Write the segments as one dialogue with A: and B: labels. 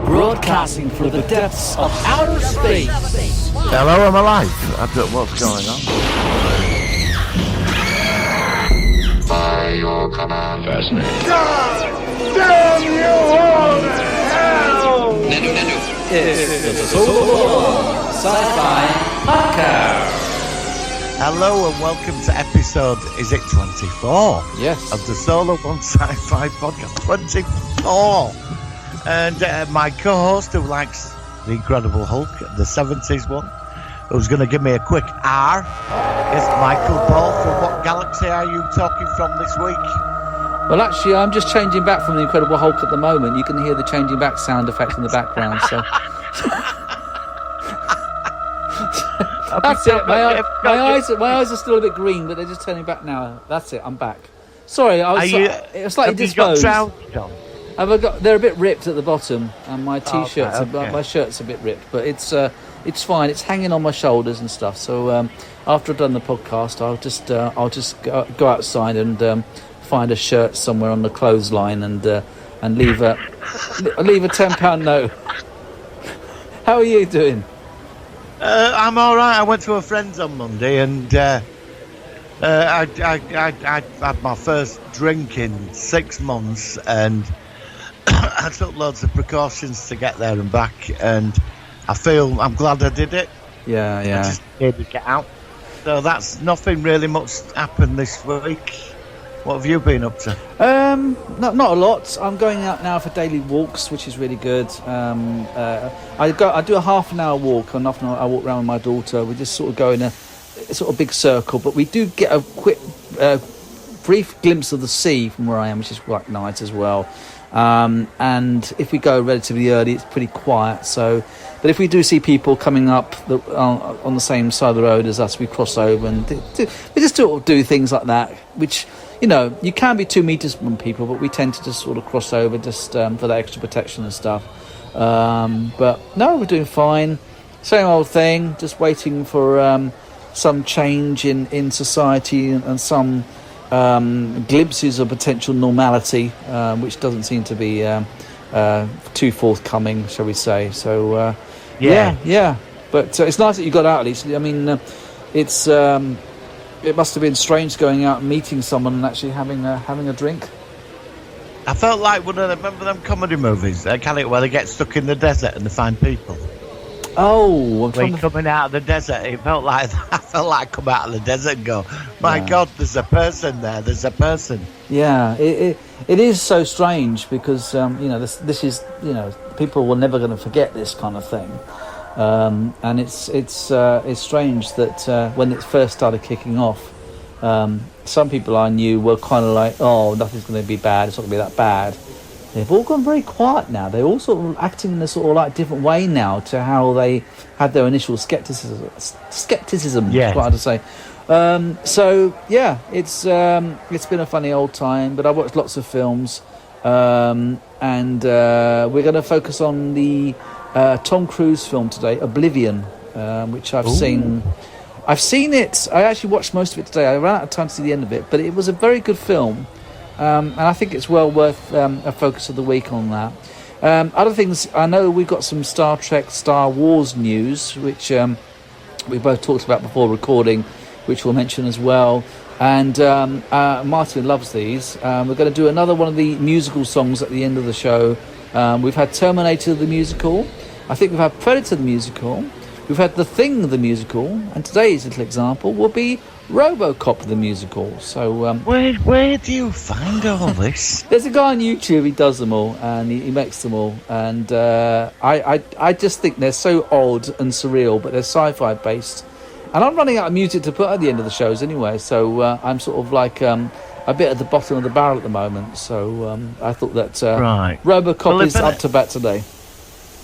A: Broadcasting through the depths of outer space.
B: Hello, I'm alive. I don't know what's going on.
C: By your command.
B: Fascinating.
C: God damn you all to hell!
A: It's the Sci-Fi Podcast.
B: Hello and welcome to episode, is it 24?
A: Yes.
B: Of the Solo One Sci-Fi Podcast. 24! And my co-host who likes The Incredible Hulk, the 70s one, who's going to give me a quick R, is Michael Paul. From what galaxy are you talking from this week?
A: Well, actually, I'm just changing back from The Incredible Hulk at the moment. You can hear the changing back sound effect in the background, so... That's it. My eyes are still a bit green, but they're just turning back now. That's it. I'm back. Sorry, I was slightly disposed.
B: Have you got trousers on?
A: They're a bit ripped at the bottom, and my t-shirt's my shirt's a bit ripped, but it's fine. It's hanging on my shoulders and stuff. So after I've done the podcast, I'll just go outside and find a shirt somewhere on the clothesline and leave a £10 note. How are you doing?
B: I'm all right. I went to a friend's on Monday, and I had my first drink in 6 months, and I took loads of precautions to get there and back, and I'm glad I did it.
A: Yeah.
B: I just needed to get out. So that's nothing really much happened this week. What have you been up to?
A: Not a lot. I'm going out now for daily walks, which is really good. I do a half an hour walk, and often I walk around with my daughter. We just sort of go in a sort of big circle, but we do get a quick, brief glimpse of the sea from where I am, which is quite nice as well. And if we go relatively early, it's pretty quiet. But if we do see people coming up on the same side of the road as us, we cross over and we just do things like that, which, you know, you can be 2 meters from people, but we tend to just sort of cross over just for that extra protection and stuff. But no, we're doing fine. Same old thing, just waiting for some change in society and some glimpses of potential normality, which doesn't seem to be too forthcoming, shall we say. So yeah. But it's nice that you got out at least. I mean, it must have been strange going out and meeting someone and actually having a drink.
B: I felt like remember them comedy movies, where they get stuck in the desert and they find people.
A: Oh,
B: coming out of the desert, I felt like I come out of the desert and go, my God, there's a person there. There's a person. Yeah,
A: it is so strange because this is, people were never going to forget this kind of thing, and it's strange that when it first started kicking off, some people I knew were kind of like, oh, nothing's going to be bad. It's not going to be that bad. They've all gone very quiet now. They're all sort of acting in a sort of like different way now to how they had their initial skepticism.
B: Yeah,
A: quite hard to say. So yeah, it's been a funny old time. But I watched lots of films, and we're going to focus on the Tom Cruise film today, Oblivion, which I've seen. I've seen it. I actually watched most of it today. I ran out of time to see the end of it, but it was a very good film. And I think it's well worth a focus of the week on that. Other things, I know we've got some Star Trek, Star Wars news, which we both talked about before recording, which we'll mention as well. And Martin loves these. We're going to do another one of the musical songs at the end of the show. We've had Terminator the musical. I think we've had Predator the musical. We've had The Thing the musical. And today's little example will be RoboCop the musical. So
B: where do you find all this?
A: There's a guy on YouTube, he does them all, and he makes them all, and I just think they're so odd and surreal, but they're sci-fi based, and I'm running out of music to put at the end of the shows anyway, so I'm sort of like a bit at the bottom of the barrel at the moment. So I thought that RoboCop is up to bat today.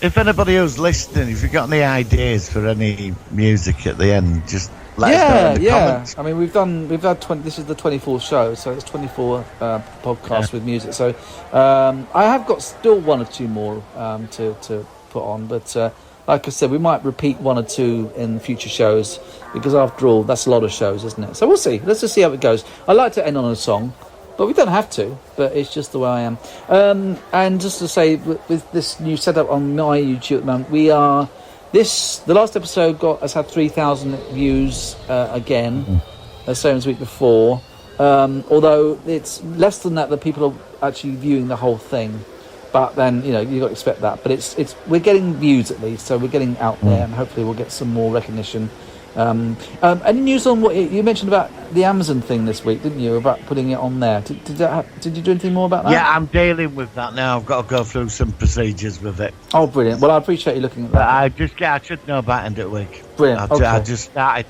A: If
B: anybody who's listening, if you've got any ideas for any music at the end, just let us know in the comments.
A: I mean, we've had 20. This is the 24th show, so it's 24 podcasts with music. So I have got still one or two more to put on, but like I said, we might repeat one or two in future shows because after all, that's a lot of shows, isn't it? So we'll see. Let's just see how it goes. I like to end on a song. But we don't have to. But it's just the way I am. And just to say, with this new setup on my YouTube at the moment, the last episode has had 3,000 views again, same as the week before. Although it's less than that people are actually viewing the whole thing. But then, you've got to expect that. But we're getting views at least, so we're getting out there, and hopefully we'll get some more recognition. Any news on what you mentioned about the Amazon thing this week, didn't you? About putting it on there. Did you do anything more about that?
B: Yeah, I'm dealing with that now. I've got to go through some procedures with it.
A: Oh, brilliant. Well, I appreciate you looking at that.
B: I should know about end of the week.
A: Brilliant.
B: I just started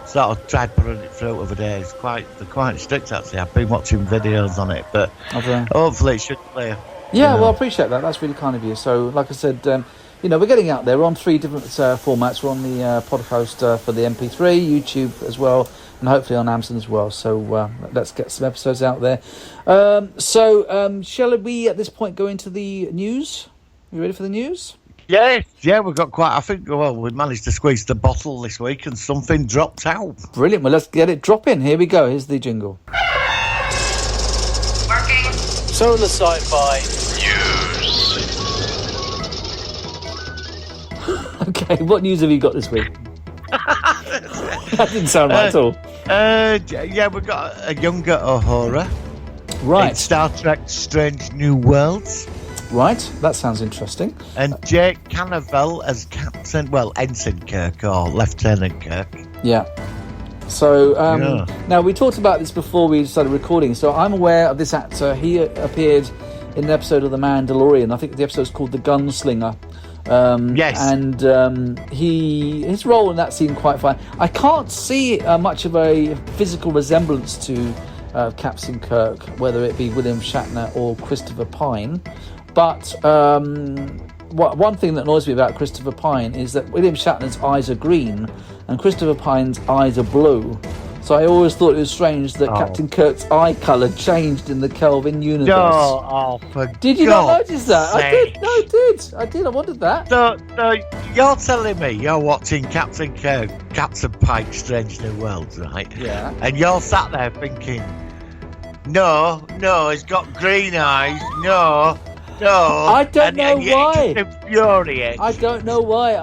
B: sort of tried putting it through over there. They're quite strict actually. I've been watching videos on it, but hopefully it should clear.
A: Yeah, well, I appreciate that. That's really kind of you. So, like I said, we're getting out there. We're on 3 different formats. We're on the podcast for the MP3, YouTube as well, and hopefully on Amazon as well. So let's get some episodes out there. Shall we at this point go into the news? You ready for the news?
B: Yes, yeah, we've got quite. I think we managed to squeeze the bottle this week, and something dropped out.
A: Brilliant. Well, let's get it dropping. Here we go. Here's the jingle.
D: Working.
A: So the Sci-Fi
C: News.
A: Okay, what news have you got this week? That didn't sound right at all.
B: Yeah, we've got a younger Uhura.
A: Right.
B: In Star Trek Strange New Worlds.
A: Right, that sounds interesting.
B: And Jake Cannavale as Ensign Kirk or Lieutenant Kirk.
A: Yeah. So, now we talked about this before we started recording, so I'm aware of this actor. He appeared in an episode of The Mandalorian. I think the episode's called The Gunslinger.
B: Yes.
A: And his role in that seemed quite fine. I can't see much of a physical resemblance to Captain Kirk, whether it be William Shatner or Christopher Pine. But one thing that annoys me about Christopher Pine is that William Shatner's eyes are green and Christopher Pine's eyes are blue. So I always thought it was strange that Captain Kirk's eye colour changed in the Kelvin universe. Did you not notice that?
B: Sake.
A: I did. No, I did. I wondered that.
B: So you're telling me you're watching Captain Kirk, Captain Pike, Strange New Worlds, right?
A: Yeah.
B: And you're sat there thinking, no, he's got green eyes. No.
A: I don't know why.
B: It just infuriates.
A: I don't know why.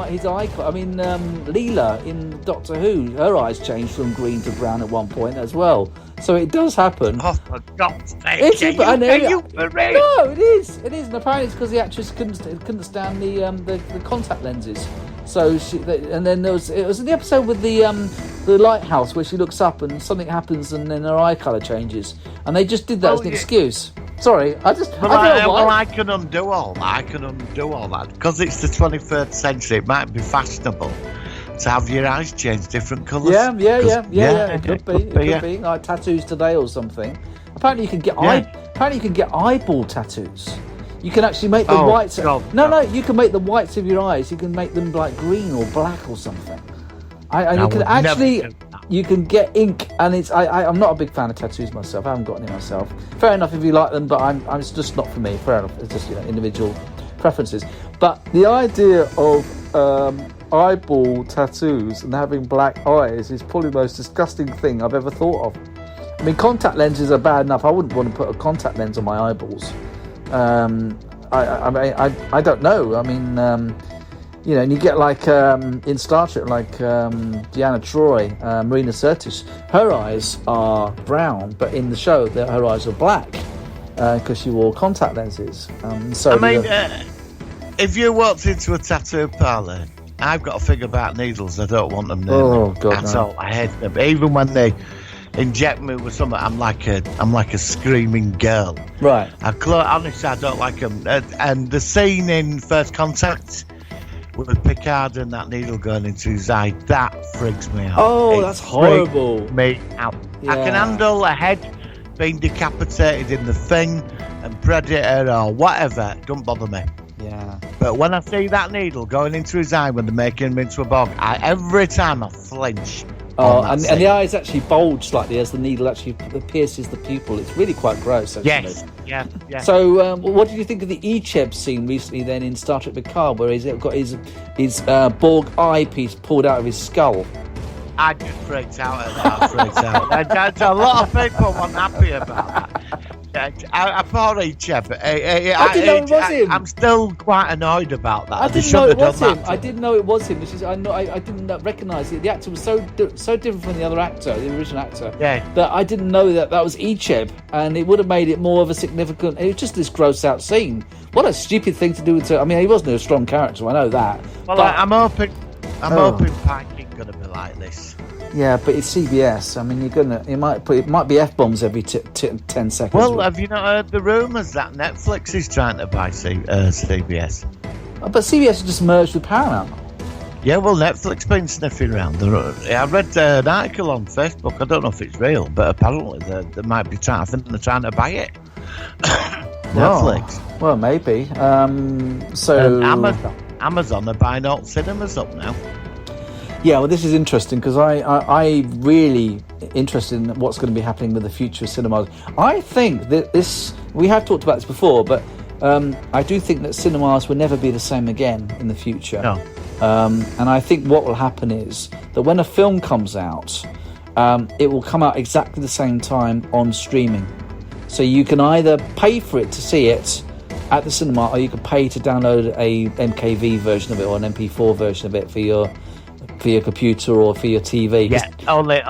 A: His eye. I mean, Leela in Doctor Who, her eyes changed from green to brown at one point as well. So it does happen.
B: Oh, for God's sake!
A: Are
B: you for real?
A: No, it is. And apparently it's because the actress couldn't stand the contact lenses. So and then it was in the episode with the lighthouse where she looks up and something happens and then her eye colour changes, and they just did that as an excuse. Sorry, I don't know why.
B: I can undo all that. Because it's the 21st century, it might be fashionable to have your eyes change different colours.
A: Yeah. It could be like tattoos today or something. Apparently, you can get eyeball tattoos. You can actually make the whites. No, you can make the whites of your eyes. You can make them like green or black or something. You can get ink, and I'm not a big fan of tattoos myself. I haven't got any myself. Fair enough if you like them, but it's just not for me. Fair enough. It's just individual preferences. But the idea of eyeball tattoos and having black eyes is probably the most disgusting thing I've ever thought of. I mean, contact lenses are bad enough. I wouldn't want to put a contact lens on my eyeballs. I don't know. I mean, and you get like in Star Trek, like Deanna Troi, Marina Sirtis, her eyes are brown, but in the show, her eyes are black because she wore contact lenses.
B: If you walked into a tattoo parlour, I've got a thing about needles. I don't want them near me at all. I hate them. Even when they inject me with something, I'm like a screaming girl.
A: Right.
B: Honestly, I don't like them. And the scene in First Contact with Picard and that needle going into his eye, that freaks me out.
A: Oh, that's horrible.
B: Me out. Yeah. I can handle a head being decapitated in the Thing and Predator or whatever. Don't bother me.
A: Yeah.
B: But when I see that needle going into his eye when they're making him into a bog, every time I flinch.
A: Oh, and the eyes actually bulge slightly as the needle actually pierces the pupil. It's really quite gross, actually.
B: Yes.
A: So, what did you think of the Icheb scene recently then in Star Trek Picard, where he's got his Borg eyepiece pulled out of his skull?
B: I just freaked out at that. There's a lot of people weren't happy about that. I poor Icheb.
A: I didn't know it was him.
B: I'm still quite annoyed about that.
A: I didn't know it was him. I didn't know it was him. Which is, I didn't recognise it. The actor was so different from the other actor, the original actor.
B: Yeah.
A: That I didn't know that was Icheb, and it would have made it more of a significant. It was just this gross out scene. What a stupid thing to do. I mean, he wasn't a strong character. I know that.
B: Well, but, I'm hoping Pike ain't gonna be like this.
A: Yeah, but it's CBS. I mean, it might be F-bombs every 10 seconds.
B: Well, have you not heard the rumours that Netflix is trying to buy CBS?
A: But CBS has just merged with Paramount.
B: Yeah, well, Netflix been sniffing around. I read an article on Facebook. I don't know if it's real, but apparently they might be trying. I think they're trying to buy it. Netflix.
A: Well, maybe.
B: Amazon are buying all cinemas up now.
A: Yeah, well, this is interesting because I really interested in what's going to be happening with the future of cinemas. I think that we have talked about this before, but I do think that cinemas will never be the same again in the future.
B: No.
A: And I think what will happen is that when a film comes out, it will come out exactly the same time on streaming. So you can either pay for it to see it at the cinema, or you can pay to download a MKV version of it or an MP4 version of it for your computer or for your TV.
B: Yeah, only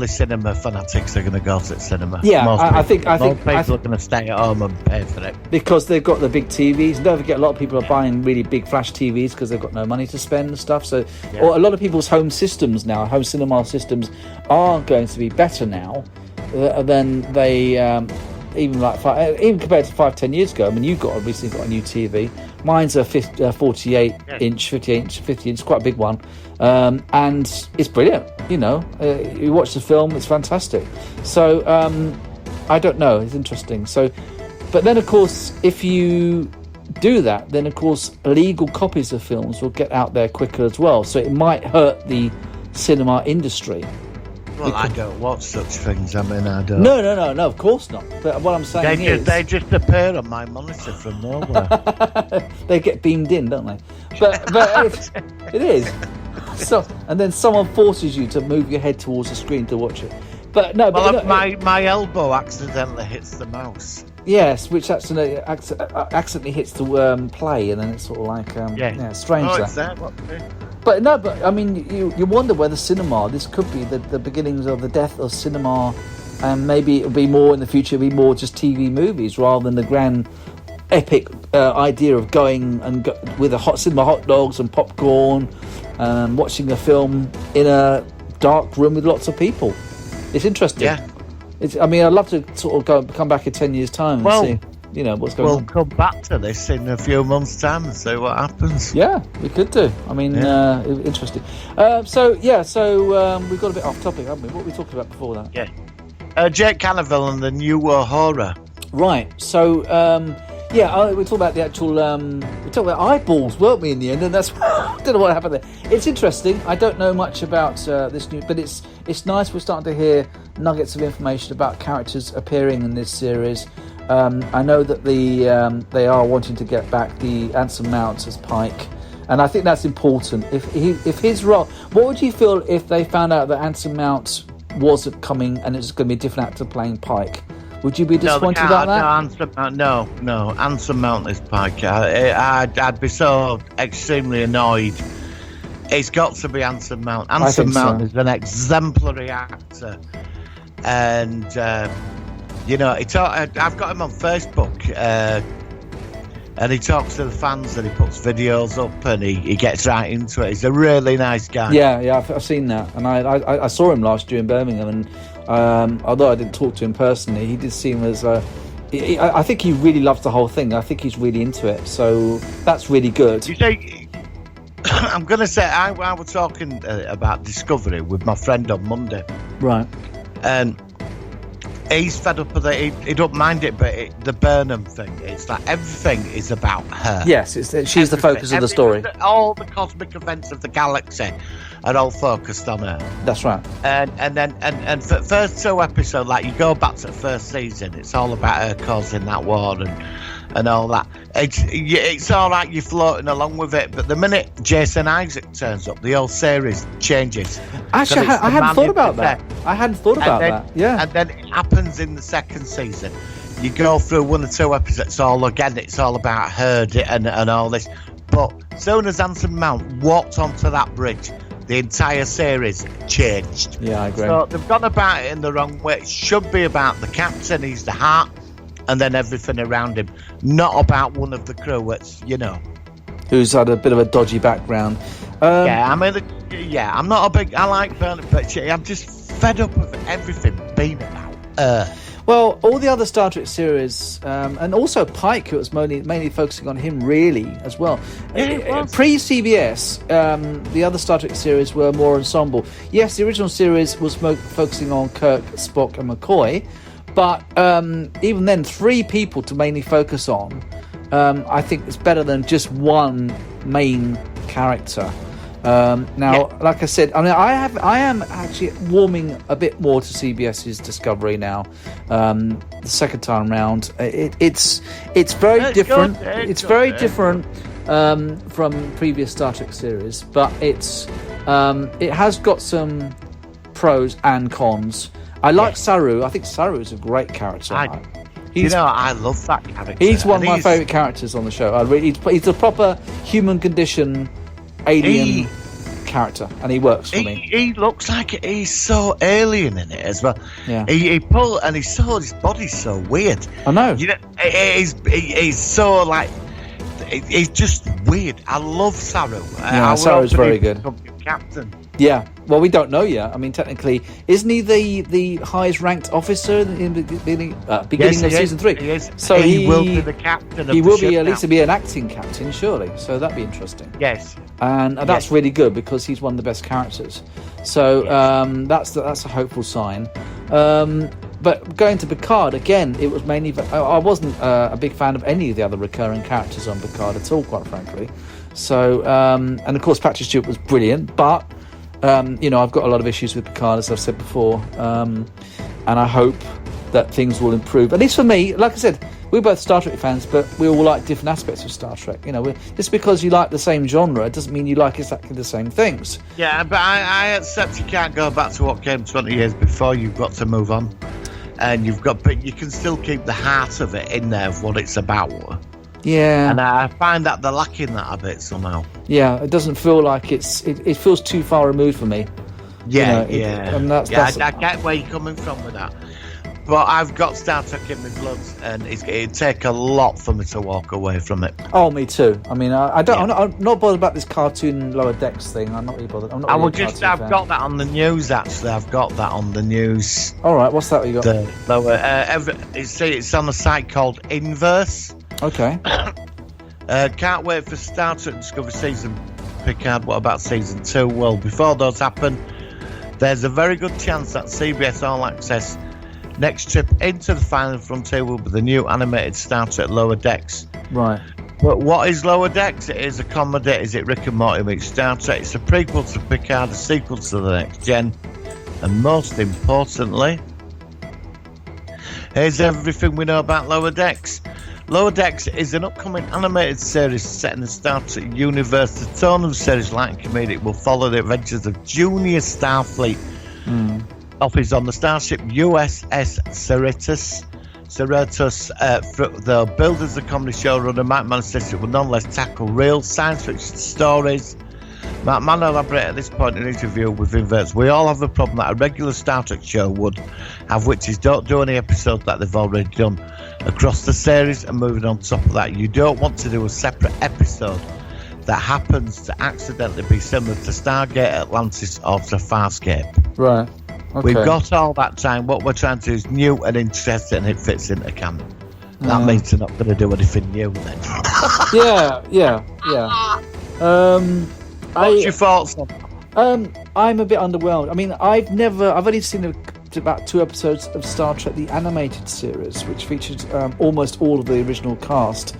B: cinema fanatics are going to go to the cinema.
A: Yeah,
B: I think
A: people
B: are going to stay at home and pay for it
A: because they've got the big TVs. Don't forget, a lot of people are buying really big flash TVs because they've got no money to spend and stuff. So, or a lot of people's home systems now, home cinema systems, are going to be better now than they even compared to 5-10 years ago. I mean, you've recently got a new TV. Mine's a 58 inch, 50 inch, quite a big one, and it's brilliant. You watch the film, it's fantastic. So I don't know, it's interesting. So, but then of course, if you do that, then of course illegal copies of films will get out there quicker as well. So it might hurt the cinema industry.
B: Well, I don't watch such things. I mean, I don't.
A: No, of course not. But what I'm saying is...
B: They just appear on my monitor from nowhere.
A: They get beamed in, don't they? But it is. So, and then someone forces you to move your head towards the screen to watch it. But no,
B: my elbow accidentally hits the mouse.
A: Yes, which accidentally hits the play, and then it's sort of like strange.
B: Oh, it's there.
A: But no, I mean, you wonder whether this could be the beginnings of the death of cinema, and maybe it'll be more in the future. It'll be more just TV movies rather than the grand, epic idea of going with cinema hot dogs and popcorn, watching a film in a dark room with lots of people. It's interesting.
B: Yeah.
A: I'd love to sort of come back in 10 years' time and see, what's going on.
B: We'll come back to this in a few months' time and see what happens.
A: Yeah, we could do. I mean, interesting. So we've got a bit off topic, haven't we? What were we talking about before that?
B: Yeah. Jake Cannavale and the new horror.
A: Right. So, we talked about the actual... we talked about eyeballs, weren't we, in the end? And that's... I don't know what happened there. It's interesting. I don't know much about this new... But it's nice we're starting to hear nuggets of information about characters appearing in this series. I know that they are wanting to get back the Anson Mount as Pike. And I think that's important. If his role... What would you feel if they found out that Anson Mount wasn't coming and it's going to be a different actor playing Pike? Would you be disappointed about that?
B: No, Anson Mount is Pike. I'd be so extremely annoyed. It's got to be Anson Mount. Anson Mount is an exemplary actor. And, I've got him on Facebook. And he talks to the fans and he puts videos up and he gets right into it. He's a really nice guy.
A: Yeah, I've seen that. And I saw him last year in Birmingham, and although I didn't talk to him personally, he did seem as... I think he really loves the whole thing. I think he's really into it. So that's really good.
B: You see, I'm going to say, I was talking about Discovery with my friend on Monday.
A: Right.
B: And he's fed up with it. He don't mind it, but the Burnham thing, it's like everything is about her.
A: Yes, she's the focus of the story.
B: All the cosmic events of the galaxy are all focused on her.
A: That's right.
B: And for the first 2 episodes, like you go back to the first season, it's all about her causing that war and all that. It's all right, you're floating along with it, but the minute Jason Isaac turns up, the whole series changes.
A: Actually, I hadn't thought about that. I hadn't thought about that. Yeah.
B: And then it happens in the second season. You go through 1 or 2 episodes, it's all about her and all this. But as soon as Anson Mount walked onto that bridge, the entire series changed.
A: Yeah, I agree.
B: So they've gone about it in the wrong way. It should be about the captain, he's the heart, and then everything around him. Not about one of the crew,
A: who's had a bit of a dodgy background.
B: I'm not a big... I like Bernard, but I'm just fed up with everything being about
A: Well, all the other Star Trek series, and also Pike, who was mainly focusing on him, really, as well. Pre-CBS, the other Star Trek series were more ensemble. Yes, the original series was focusing on Kirk, Spock, and McCoy, but even then, 3 people to mainly focus on, I think it's better than just one main character. Like I said, I am actually warming a bit more to CBS's Discovery now. The second time round, it's very different. It's very different from previous Star Trek series, but it has got some pros and cons. I like Saru. I think Saru is a great character.
B: I love that character.
A: He's one of my favourite characters on the show. He's a proper human condition alien character, and he works for me.
B: He looks like he's so alien in it as well.
A: Yeah.
B: His body's so weird.
A: I know.
B: He's so like, he's just weird. I love Saru.
A: Saru's very good.
B: Captain.
A: Yeah. Well, we don't know yet. I mean, technically, isn't he the highest ranked officer in the beginning of season 3?
B: He is.
A: So
B: he will be the captain.
A: He will be at least be an acting captain, surely. So that'd be interesting.
B: Yes.
A: And that's really good because he's one of the best characters. So that's a hopeful sign. But going to Picard again, it was mainly. I wasn't a big fan of any of the other recurring characters on Picard at all, quite frankly. So and of course Patrick Stewart was brilliant, but I've got a lot of issues with Picard, as I've said before, and I hope that things will improve. At least for me, like I said, we're both Star Trek fans, but we all like different aspects of Star Trek. Just because you like the same genre, it doesn't mean you like exactly the same things.
B: Yeah, but I accept you can't go back to what came 20 years before. You've got to move on, and but you can still keep the heart of it in there of what it's about.
A: Yeah,
B: and I find that they're lacking that a bit somehow.
A: Yeah, it doesn't feel like it feels too far removed for me.
B: Yeah,
A: and
B: I get where you're coming from with that. But I've got Star Trek in my blood, and it'd take a lot for me to walk away from it.
A: Oh, me too. I mean, I'm not bothered about this cartoon Lower Decks thing. I'm not really bothered. I've
B: got that on the news, actually. I've got that on the news.
A: All right, what's that you got?
B: It's on a site called Inverse.
A: Okay.
B: Can't wait for Star Trek Discovery season Picard. What about season 2? Well, before those happen, there's a very good chance that CBS All Access next trip into the final frontier will be the new animated Star Trek Lower Decks.
A: Right.
B: But what is Lower Decks? It is a comedy. Is it Rick and Morty meets Star Trek? It's a prequel to Picard, a sequel to The Next Gen, and most importantly, here's everything we know about Lower Decks. Lower Decks is an upcoming animated series set in the Star Trek universe. The tone of the series, like comedic, will follow the adventures of junior Starfleet officers on the starship USS Cerritos. The builders of the comedy showrunner Mike Mann says it will nonetheless tackle real science fiction stories. Matt Mann elaborated at this point in his review with Inverts. We all have a problem that a regular Star Trek show would have, which is don't do any episodes that they've already done across the series and moving on top of that. You don't want to do a separate episode that happens to accidentally be similar to Stargate, Atlantis, or to Farscape.
A: Right. Okay.
B: We've got all that time. What we're trying to do is new and interesting, and it fits into canon. That means they're not going to do anything new then.
A: Yeah.
B: What's your thoughts on that?
A: I'm a bit underwhelmed. I mean, I've only seen about 2 episodes of Star Trek the animated series, which featured almost all of the original cast.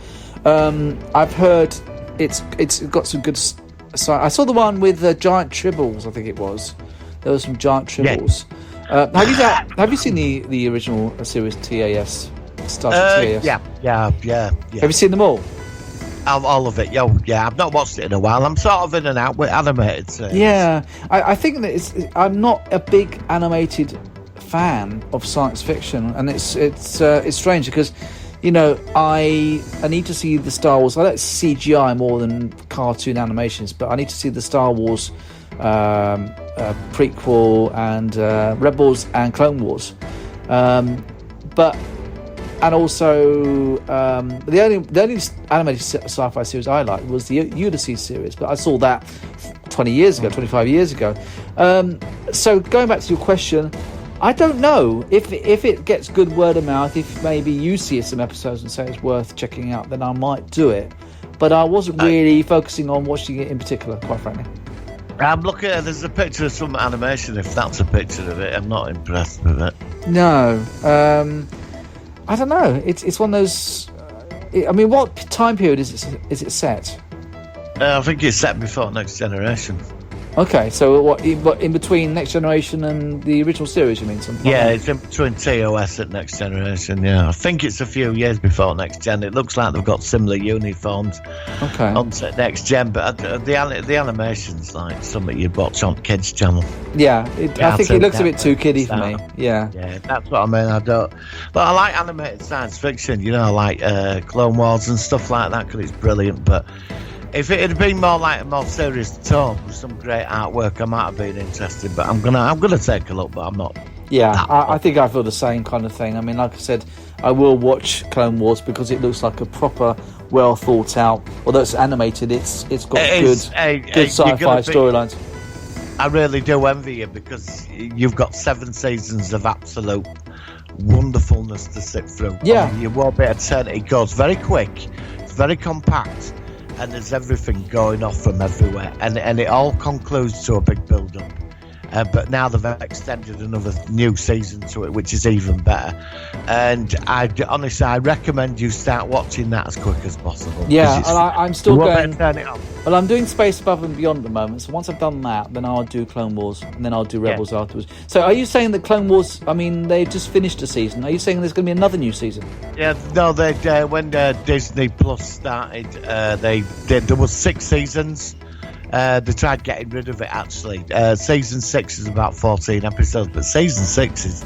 A: I've heard it's got some good So I saw the one with the giant tribbles. I think it was. There was some giant tribbles. Have you seen the original series TAS? Star Trek TAS?
B: Yeah.
A: Have you seen them all?
B: All of it, yeah. I've not watched it in a while. I'm sort of in and out with animated series.
A: Yeah, I think that I'm not a big animated fan of science fiction, and it's strange because, you know, I need to see the Star Wars. I like CGI more than cartoon animations, but I need to see the Star Wars prequel and Rebels and Clone Wars, and also the only animated sci-fi series I liked was the Ulysses series, but I saw that 25 years ago. So going back to your question, I don't know if it gets good word of mouth. If maybe you see some episodes and say it's worth checking out, then I might do it. But I wasn't really focusing on watching it in particular, quite frankly.
B: I'm looking at there's a picture of some animation. If that's a picture of it, I'm not impressed with it.
A: No, I don't know. It's one of those. I mean, what time period is it set?
B: I think it's set before Next Generation.
A: Okay, so what in between Next Generation and the original series, you mean? Something?
B: Yeah, it's in between TOS and Next Generation, yeah. I think it's a few years before Next Gen. It looks like they've got similar uniforms on Next Gen, but the animation's like something you'd watch on Kids Channel.
A: Yeah, I think it looks a bit too kiddie for me. Yeah,
B: that's what I mean. But I like animated science fiction, you know, I like Clone Wars and stuff like that because it's brilliant, but if it had been more like a more serious tone with some great artwork, I might have been interested. But I'm gonna take a look, but I'm not.
A: Yeah, I think I feel the same kind of thing. I mean, like I said, I will watch Clone Wars because it looks like a proper, well thought out. Although it's animated, it's got good sci-fi storylines.
B: I really do envy you because you've got 7 seasons of absolute wonderfulness to sit through.
A: Yeah,
B: I mean, you won't be able to turn it. It goes very quick. It's very compact. And there's everything going off from everywhere, and it all concludes to a big build-up. But now they've extended another new season to it, which is even better. And honestly, I recommend you start watching that as quick as possible.
A: Yeah, and I'm still going.
B: Turn it on.
A: Well, I'm doing Space Above and Beyond at the moment. So once I've done that, then I'll do Clone Wars, and then I'll do Rebels afterwards. So are you saying that Clone Wars? I mean, they just finished a season. Are you saying there's going to be another new season?
B: Yeah, no. When Disney Plus started, there was 6 seasons. They tried getting rid of it actually. Season 6 is about 14 episodes, but season 6 is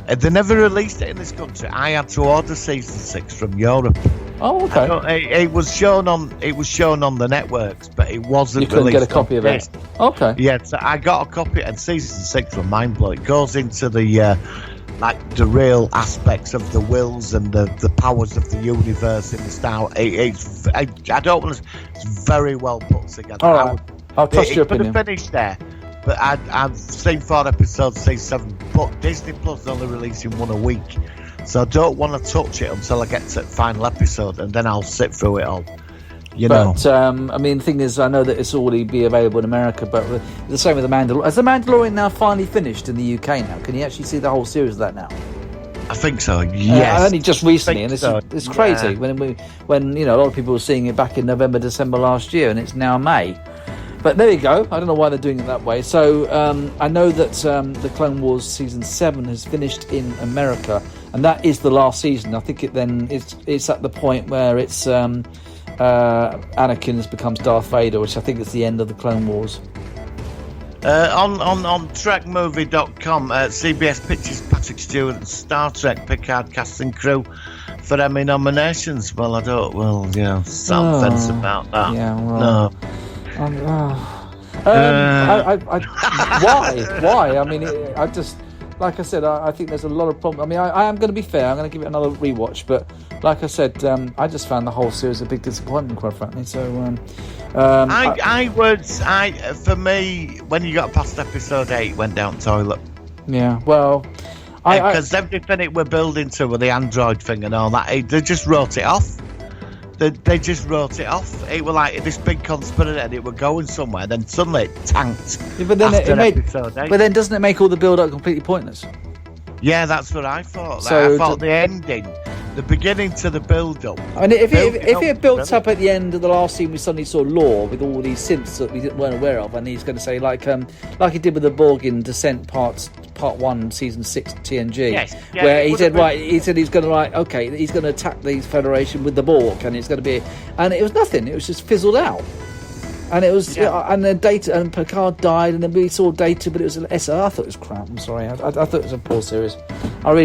B: they never released it in this country. I had to order season 6 from Europe.
A: Oh, okay.
B: It was shown on the networks, but it wasn't.
A: You couldn't
B: released
A: get a copy of it. Okay.
B: Yeah, so I got a copy, and season 6 was mind blowing. It goes into the like the real aspects of the wills and the powers of the universe in the style. It's very well put together.
A: All right. I'll trust your opinion.
B: It could have finished there, but I've seen 4 episodes, seen 7. But Disney Plus is only releasing 1 a week, so I don't want to touch it until I get to the final episode, and then I'll sit through it all. But
A: I mean, the thing is, I know that it's already be available in America, but the same with the Mandalorian. Has the Mandalorian now finally finished in the UK now? Can you actually see the whole series of that now?
B: I think so. Yes.
A: Only just recently, and it's crazy. When you know, a lot of people were seeing it back in November, December last year, and it's now May. But there you go. I don't know why they're doing it that way. So I know that the Clone Wars season 7 has finished in America, and that is the last season. I think it's at the point where it's Anakin becomes Darth Vader, which I think is the end of the Clone Wars.
B: On trekmovie.com, CBS pitches Patrick Stewart's Star Trek Picard cast and crew for Emmy nominations. Well, I don't. Well, yeah, some fence about that.
A: Yeah, well,
B: no.
A: Why? I mean, I just, like I said, I think there's a lot of problems. I mean, I am going to be fair. I'm going to give it another rewatch, but like I said, I just found the whole series a big disappointment, quite frankly. So,
B: for me, when you got past episode 8, went down toilet.
A: Yeah, well,
B: because everything it were building to with the android thing and all that, they just wrote it off. They just wrote it off. It was like this big conspiracy, and it were going somewhere. Then suddenly it tanked.
A: Yeah, but then
B: episode 8.
A: But then doesn't it make all the build-up completely pointless?
B: Yeah, that's what I thought. I thought the ending the beginning to the build-up.
A: And if it had built up at the end of the last scene, we suddenly saw Lore with all these synths that we weren't aware of, and he's going to say like he did with the Borg in Descent Part 1, Season 6 TNG, where he said he's going to he's going to attack the Federation with the Borg, and it's going to be, and it was nothing. It was just fizzled out. And it was, and then Data and Picard died, and then we saw Data, but it was an SR. I thought it was crap. I'm sorry. I thought it was a poor series. I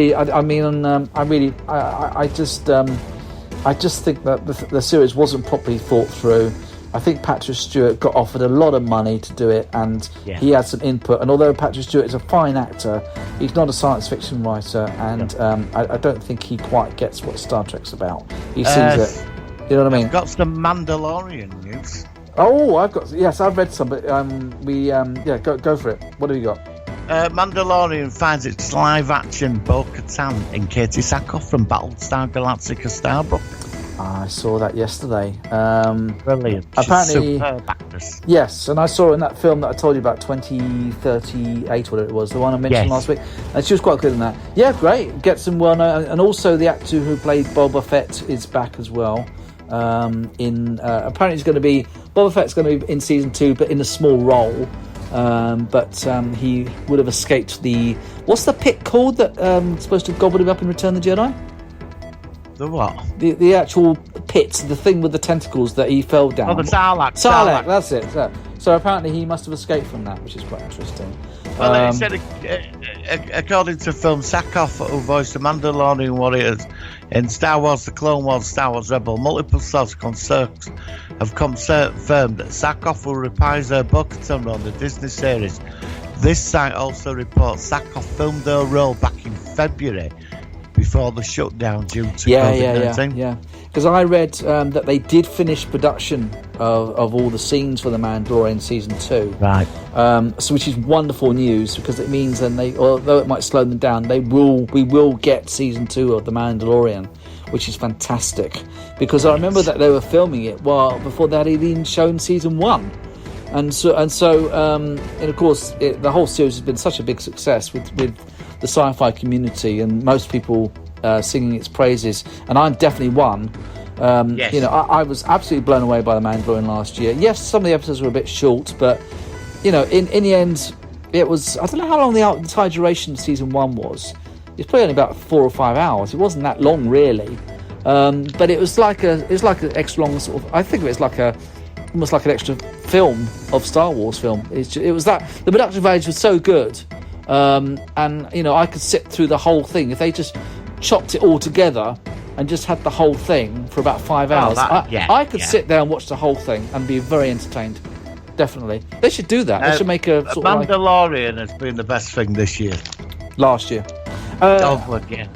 A: just think that the series wasn't properly thought through. I think Patrick Stewart got offered a lot of money to do it, and he had some input. And although Patrick Stewart is a fine actor, he's not a science fiction writer, and I don't think he quite gets what Star Trek's about. He sees it. You know what I mean?
B: I've got some Mandalorian news.
A: Oh, I've read some, but go for it. What have you got?
B: Mandalorian finds its live-action Bo-Katan in Katie Sackhoff from Battlestar Galactica Starbuck.
A: I saw that yesterday.
B: Brilliant.
A: Apparently,
B: superb actress.
A: Yes, and I saw in that film that I told you about, 2038, whatever it was, the one I mentioned last week, and she was quite good in that. Yeah, great. Get some well-known, and also the actor who played Boba Fett is back as well. Apparently it's going to be Boba Fett's going to be in season 2, but in a small role. But he would have escaped what's the pit called that supposed to have gobbled him up in Return of the Jedi?
B: The what?
A: The actual pit, the thing with the tentacles that he fell down.
B: Oh, the Sarlacc.
A: Sarlacc, that's it. So apparently he must have escaped from that, which is quite interesting.
B: Well, he said, according to film, Sackhoff, who voiced the Mandalorian warriors in Star Wars The Clone Wars, Star Wars Rebel, multiple sources have confirmed that Sackhoff will reprise her Bo-Katan on the Disney series. This site also reports Sackhoff filmed her role back in February before the shutdown due to COVID-19.
A: Yeah. Because I read that they did finish production of all the scenes for The Mandalorian season 2.
B: Right.
A: So which is wonderful news, because it means then although it might slow them down, we will get season 2 of The Mandalorian, which is fantastic. Because I remember that they were filming it before they had even shown season 1. And of course the whole series has been such a big success with the sci-fi community, and most people singing its praises, and I'm definitely one.
B: Yes.
A: I was absolutely blown away by The Mandalorian last year. Yes, some of the episodes were a bit short, but in the end, it was, I don't know how long the entire duration of season 1 was. It's probably only about 4 or 5 hours. It wasn't that long, really, but it was like an extra long sort of. I think of it as almost like an extra film of Star Wars film. It was that the production value was so good. And I could sit through the whole thing if they just chopped it all together and just had the whole thing for about 5 hours. I could sit there and watch the whole thing and be very entertained. Definitely, they should do that. They should make a sort
B: Mandalorian has been the best thing this year.
A: Last year.
B: Again.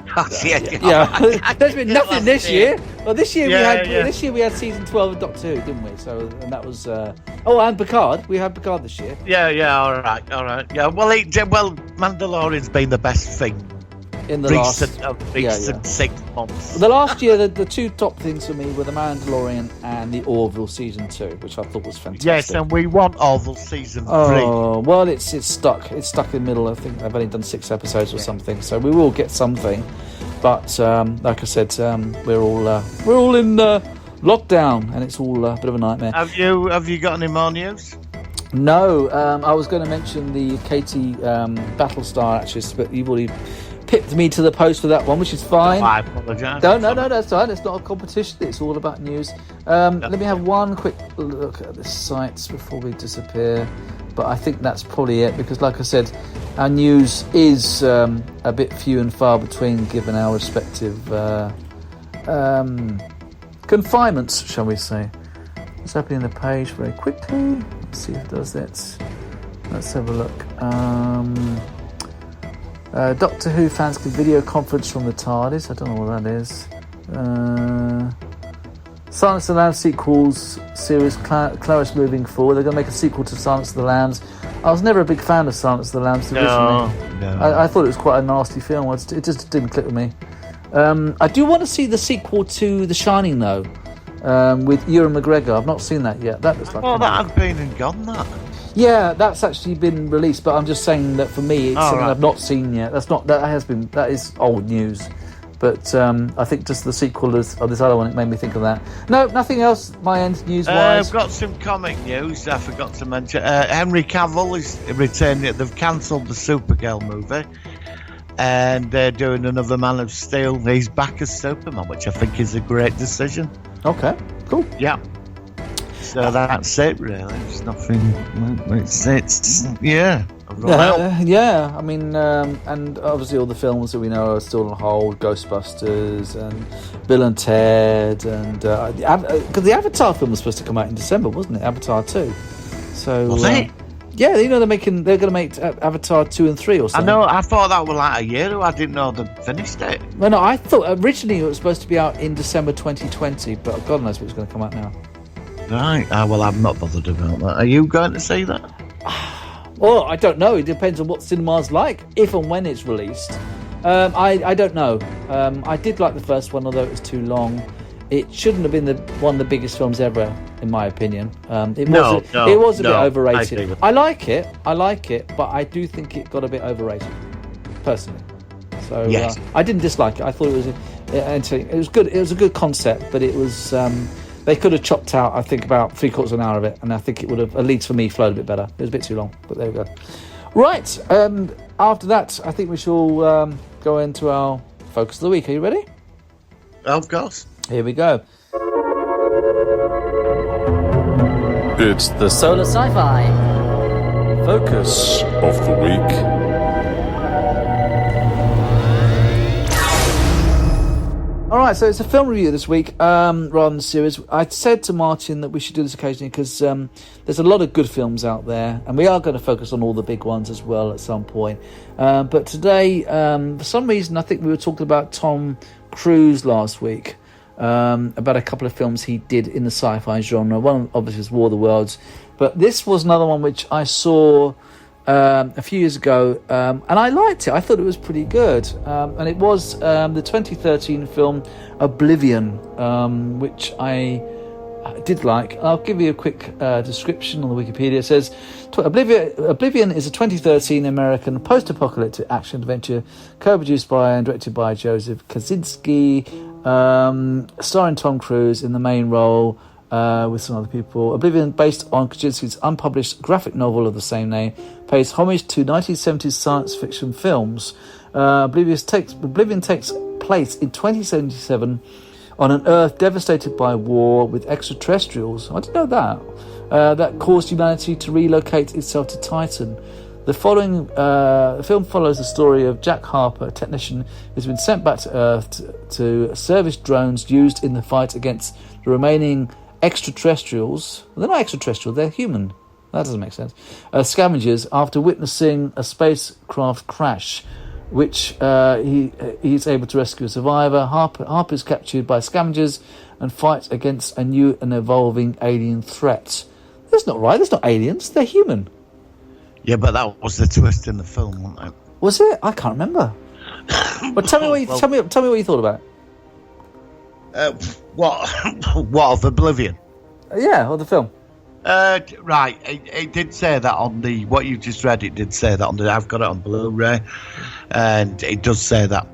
A: Yeah. There's been nothing this year. Well, this year we had season 12 of Doctor Who, didn't we? So, and that was and Picard. We had Picard this year.
B: Yeah. All right. Yeah. Well, Mandalorian's been the best thing
A: in the
B: recent 6 months.
A: The last year, the two top things for me were The Mandalorian and the Orville season 2, which I thought was fantastic.
B: Yes, and we want Orville season 3.
A: Oh well, it's stuck. It's stuck in the middle. I think I've only done 6 episodes or something, so we will get something. But like I said, we're all in lockdown, and it's all a bit of a nightmare.
B: Have you got any more news?
A: No, I was going to mention the Katie Battlestar actress, but you've already pipped me to the post for that one, which is fine.
B: Oh, I apologise.
A: No, that's fine. It's not a competition. It's all about news. Let me have one quick look at the sites before we disappear. But I think that's probably it, because, like I said, our news is a bit few and far between, given our respective confinements, shall we say. Let's open the page very quickly. Let's see if it does it. Let's have a look. Doctor Who fans can video conference from the TARDIS. I don't know what that is. Silence of the Lambs sequels series, Clarice moving forward. They're going to make a sequel to Silence of the Lambs. I was never a big fan of Silence of the Lambs originally.
B: No.
A: I thought it was quite a nasty film. It just didn't click with me. I do want to see the sequel to The Shining, though, with Ewan McGregor. I've not seen that yet. That looks like
B: that has been and gone, that.
A: Yeah, that's actually been released, but I'm just saying that for me, it's something I've not seen yet. That is old news. But I think just the sequel of this other one, it made me think of that. No, nothing else. My end news-wise.
B: I've got some comic news I forgot to mention. Henry Cavill is returning. They've cancelled the Supergirl movie, and they're doing another Man of Steel. He's back as Superman, which I think is a great decision.
A: Okay, cool.
B: Yeah. So that's it, really. It's nothing. It's yeah.
A: Yeah, I mean, and obviously all the films that we know are still on hold. Ghostbusters and Bill and Ted, and because the Avatar film was supposed to come out in December, wasn't it? Avatar 2. So
B: was it?
A: Yeah, you know they're going to make Avatar 2 and 3 or something.
B: I know. I thought that was like a year ago. I didn't know they'd finished it.
A: Well, no, I thought originally it was supposed to be out in December 2020, but God knows what's going to come out now. Right.
B: Well, I'm not bothered about that. Are you going to see that?
A: Well, I don't know. It depends on what cinema's like, if and when it's released. I don't know. I did like the first one, although it was too long. It shouldn't have been one of the biggest films ever, in my opinion. It was a bit overrated. I like it, but I do think it got a bit overrated, personally. So yes. I didn't dislike it. I thought it was good. It was a good concept, but it was. They could have chopped out, I think, about 3/4 of an hour of it, and I think it would have, at least for me, flowed a bit better. It was a bit too long, but there we go. Right, after that, I think we shall go into our Focus of the Week. Are you ready?
B: Of course.
A: Here we go. It's the Solar Sci-Fi Focus of the Week. Alright, so it's a film review this week, rather than a series. I said to Martin that we should do this occasionally because there's a lot of good films out there, and we are going to focus on all the big ones as well at some point. But today, for some reason, I think we were talking about Tom Cruise last week, about a couple of films he did in the sci-fi genre. One, obviously, was War of the Worlds, but this was another one which I saw a few years ago, and I liked it. I thought it was pretty good, and it was the 2013 film Oblivion, which I did like. I'll give you a quick description on the Wikipedia. It says Oblivion is a 2013 American post-apocalyptic action-adventure co-produced by and directed by Joseph Kosinski, starring Tom Cruise in the main role, with some other people. Oblivion, based on Kosinski's unpublished graphic novel of the same name, pays homage to 1970s science fiction films. Oblivion takes place in 2077 on an Earth devastated by war with extraterrestrials. I didn't know that. That caused humanity to relocate itself to Titan. The film follows the story of Jack Harper, a technician who's been sent back to Earth to service drones used in the fight against the remaining extraterrestrials. They're not extraterrestrial, they're human. That doesn't make sense. Scavengers, after witnessing a spacecraft crash, which he's able to rescue a survivor. Harper is captured by scavengers and fights against a new and evolving alien threat. That's not right. That's not aliens. They're human. Yeah,
B: but that was the twist in the film, wasn't it?
A: Was it? I can't remember. But tell me what you thought about it.
B: What of Oblivion?
A: Yeah, or the film.
B: Right, it did say that on the what you just read. It did say that on the. I've got it on Blu-ray, and it does say that.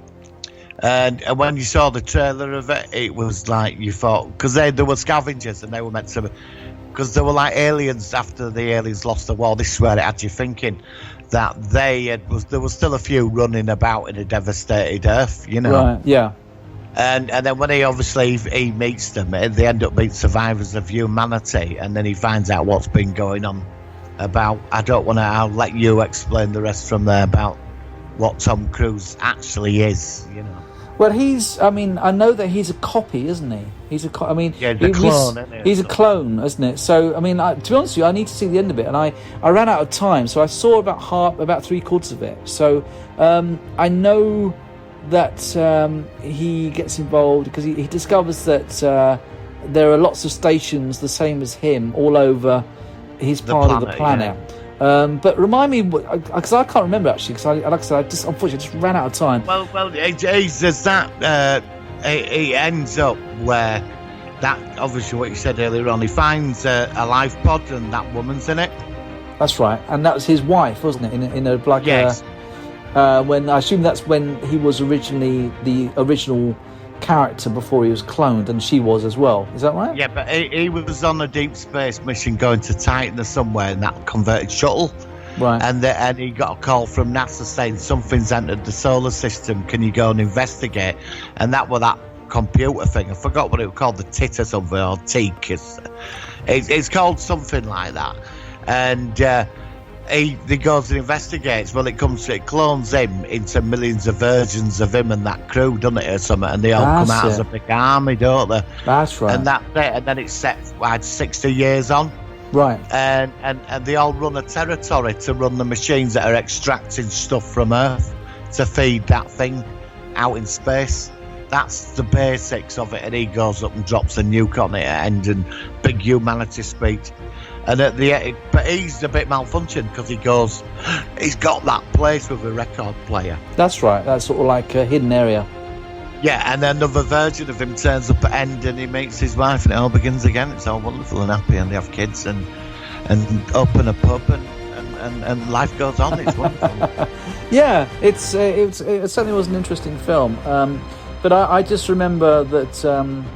B: And when you saw the trailer of it, it was like you thought, because there were scavengers and they were meant to, because they were like aliens after the aliens lost the war. This is where it had you thinking that there was still a few running about in a devastated Earth, you know.
A: Right. Yeah.
B: And then when he meets them, they end up being survivors of humanity, and then he finds out what's been going on about. I'll let you explain the rest from there about what Tom Cruise actually is, you know.
A: Well, I know that he's a copy, isn't he? He's a clone, isn't he? He's a clone, isn't it? So, to be honest with you, I need to see the end of it, and I ran out of time, so I saw about 3/4 of it. So, I know that he gets involved because he discovers that there are lots of stations the same as him all over his part of the planet. Yeah. But remind me, because I can't remember actually, because like I said, unfortunately just ran out of time.
B: Well, he says that he ends up where that, obviously what you said earlier on, he finds a life pod and that woman's in it.
A: That's right, and that was his wife, wasn't it? In a black.
B: Yes.
A: When I assume that's when he was originally the original character before he was cloned, and she was as well. Is that right?
B: Yeah, but he was on a deep space mission going to Titan or somewhere in that converted shuttle.
A: Right.
B: And he got a call from NASA saying something's entered the solar system. Can you go and investigate? And that was that computer thing. I forgot what it was called, the TIT or something, or TEAK. It's called something like that. And he goes and investigates. Well, it clones him into millions of versions of him and that crew, doesn't it, or something? And they all come out as a big army, don't they?
A: That's right.
B: And that's it. And then it's set 60 years on.
A: Right.
B: And they all run a territory to run the machines that are extracting stuff from Earth to feed that thing out in space. That's the basics of it. And he goes up and drops a nuke on it at the end, and big humanity speech. And at the end, but he's a bit malfunctioned because he's got that place with a record player.
A: That's right. That's sort of like a hidden area.
B: Yeah, and then another version of him turns up at end and he meets his wife and it all begins again. It's all wonderful and happy, and they have kids and open a pub and life goes on. It's wonderful.
A: Yeah, it certainly was an interesting film. But I just remember that,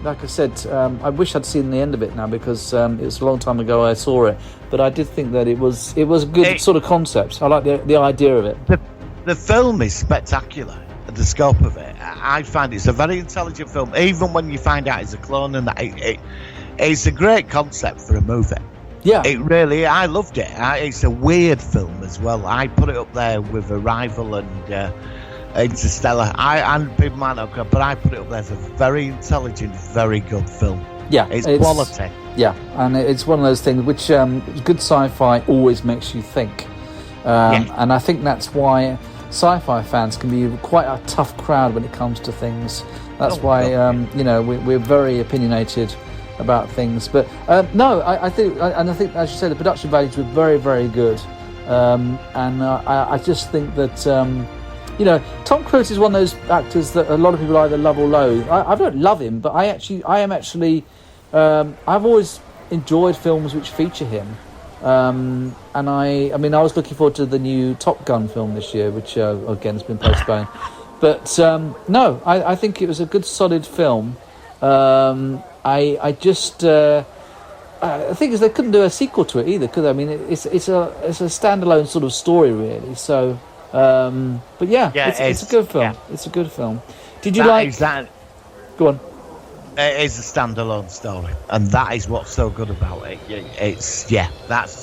A: like I said, I wish I'd seen the end of it now, because it was a long time ago I saw it. But I did think that it was a good sort of concept. I like the idea of it.
B: The film is spectacular. The scope of it, I find it's a very intelligent film. Even when you find out it's a clone, and that it's a great concept for a movie.
A: Yeah,
B: it really. I loved it. It's a weird film as well. I put it up there with Arrival and Interstellar. And people might not go, but I put it up there as a very intelligent, very good film.
A: Yeah,
B: it's quality.
A: Yeah, and it's one of those things which good sci-fi always makes you think, and I think that's why sci-fi fans can be quite a tough crowd when it comes to things. That's why we're very opinionated about things. But I think, as you say, the production values were very, very good. I just think that Tom Cruise is one of those actors that a lot of people either love or loathe. I don't love him, but I've always enjoyed films which feature him. And I was looking forward to the new Top Gun film this year, which again has been postponed. But I think it was a good, solid film. I think they couldn't do a sequel to it either, could they? I mean, it's a standalone sort of story, really. So, but it's a good film. Yeah. It's a good film. Did you like that? Go on.
B: It is a standalone story, and that is what's so good about it.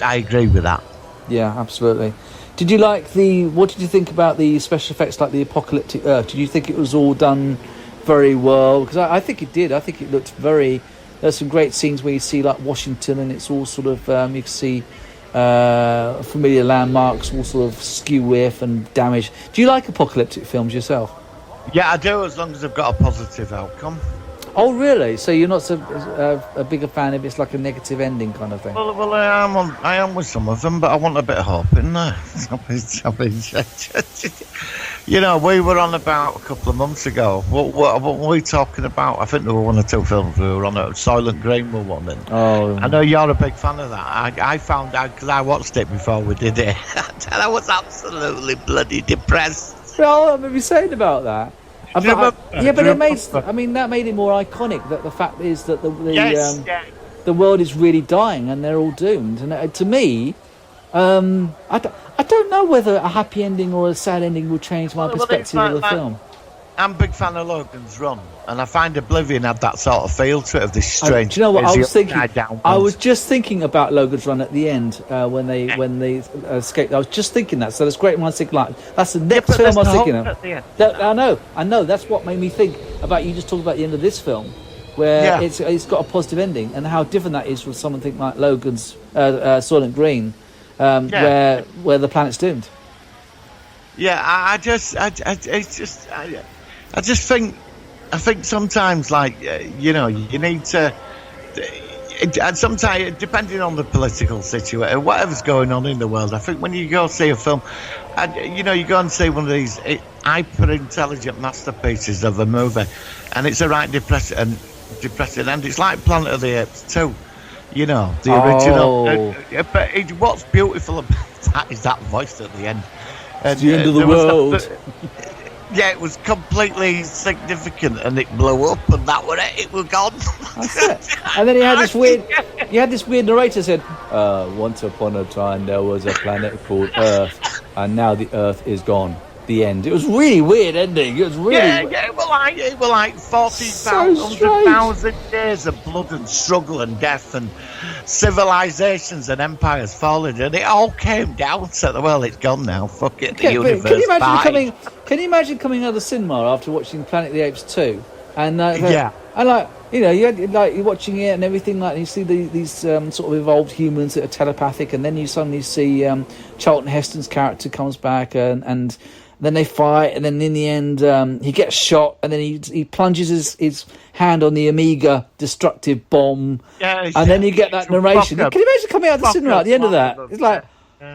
B: I agree with that.
A: Yeah, absolutely. Did you like what did you think about the special effects, like the apocalyptic Earth? Did you think it was all done very well? Because I think it did. I think it looked there's some great scenes where you see like Washington, and it's all sort of, you can see familiar landmarks all sort of skew with and damaged. Do you like apocalyptic films yourself?
B: Yeah, I do, as long as they've got a positive outcome.
A: Oh, really? So you're not so a bigger fan if it's like a negative ending kind of thing?
B: Well, I am with some of them, but I want a bit of hope in there. We were on about a couple of months ago. What were we talking about? I think there were one or two films we were on. Silent Green were one. And I know you're a big fan of that. I found out because I watched it before we did it. And I was absolutely bloody depressed.
A: Well, I remember you saying about that. But that made it more iconic. That the fact is that the world is really dying and they're all doomed. And to me, I don't know whether a happy ending or a sad ending will change my perspective of the film.
B: I'm a big fan of Logan's Run, and I find Oblivion had that sort of feel to it, of this strange.
A: Do you know what I was thinking? I was just thinking about Logan's Run at the end when they escaped. I was just thinking that. So that's great. When I was thinking that's the next film I was thinking of. I know. That's what made me think about. You just talked about the end of this film, where it's got a positive ending, and how different that is from something like Logan's Silent Green, where the planet's doomed.
B: Yeah, I think sometimes, you need to, and sometimes, depending on the political situation, whatever's going on in the world, I think when you go see a film, and you go and see one of these hyper-intelligent masterpieces of a movie, and it's a right depressing end. It's like Planet of the Apes 2, the original. But what's beautiful about that is that voice at the end. And,
A: the end of the
B: there was
A: world.
B: yeah, it was completely insignificant, and it blew up, and that was it. It was gone.
A: That's it. And then he had this weird narrator said, once upon a time there was a planet called Earth, and now the Earth is gone. The end. It was really weird ending. It was really
B: it was like 40,000 years of blood and struggle and death and civilizations and empires falling, and it all came down to it's gone now. Fuck it, the universe.
A: Can you imagine coming out of the cinema after watching Planet of the Apes 2? And
B: yeah.
A: And like, you know, you're watching it and everything, like, you see these sort of evolved humans that are telepathic, and then you suddenly see Charlton Heston's character comes back, and then they fight, and then in the end he gets shot, and then he plunges his hand on the Amiga destructive bomb, and then you get that narration. Can you imagine coming out of the cinema at the end of that? It's like,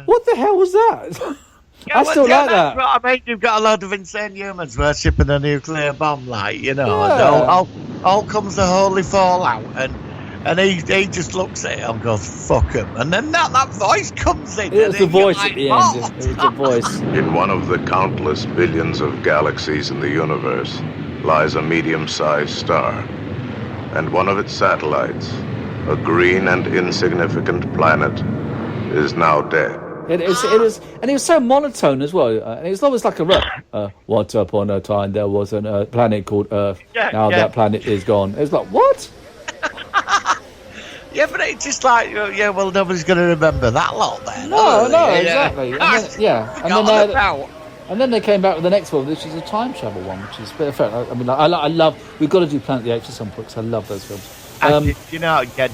A: what the hell was that? I still like that.
B: What I mean, you've got a load of insane humans worshipping a nuclear bomb, like, you know, and all comes the holy fallout, and he just looks at it and goes, fuck him. And then that voice comes in.
A: It was the voice at the end. It was the voice.
D: In one of the countless billions of galaxies in the universe lies a medium-sized star. And one of its satellites, a green and insignificant planet, is now dead.
A: It is, and it was so monotone as well. It was almost like a rap. Once upon a time there was a planet called Earth. Now that planet is gone. It was like, what?
B: Yeah, but it's just like, well, nobody's going to remember that lot then.
A: No, exactly. And then they came back with the next one, which is a time travel one, which is a bit of fun. I mean, I love. We've got to do Planet of the Apes at some point, because I love those films.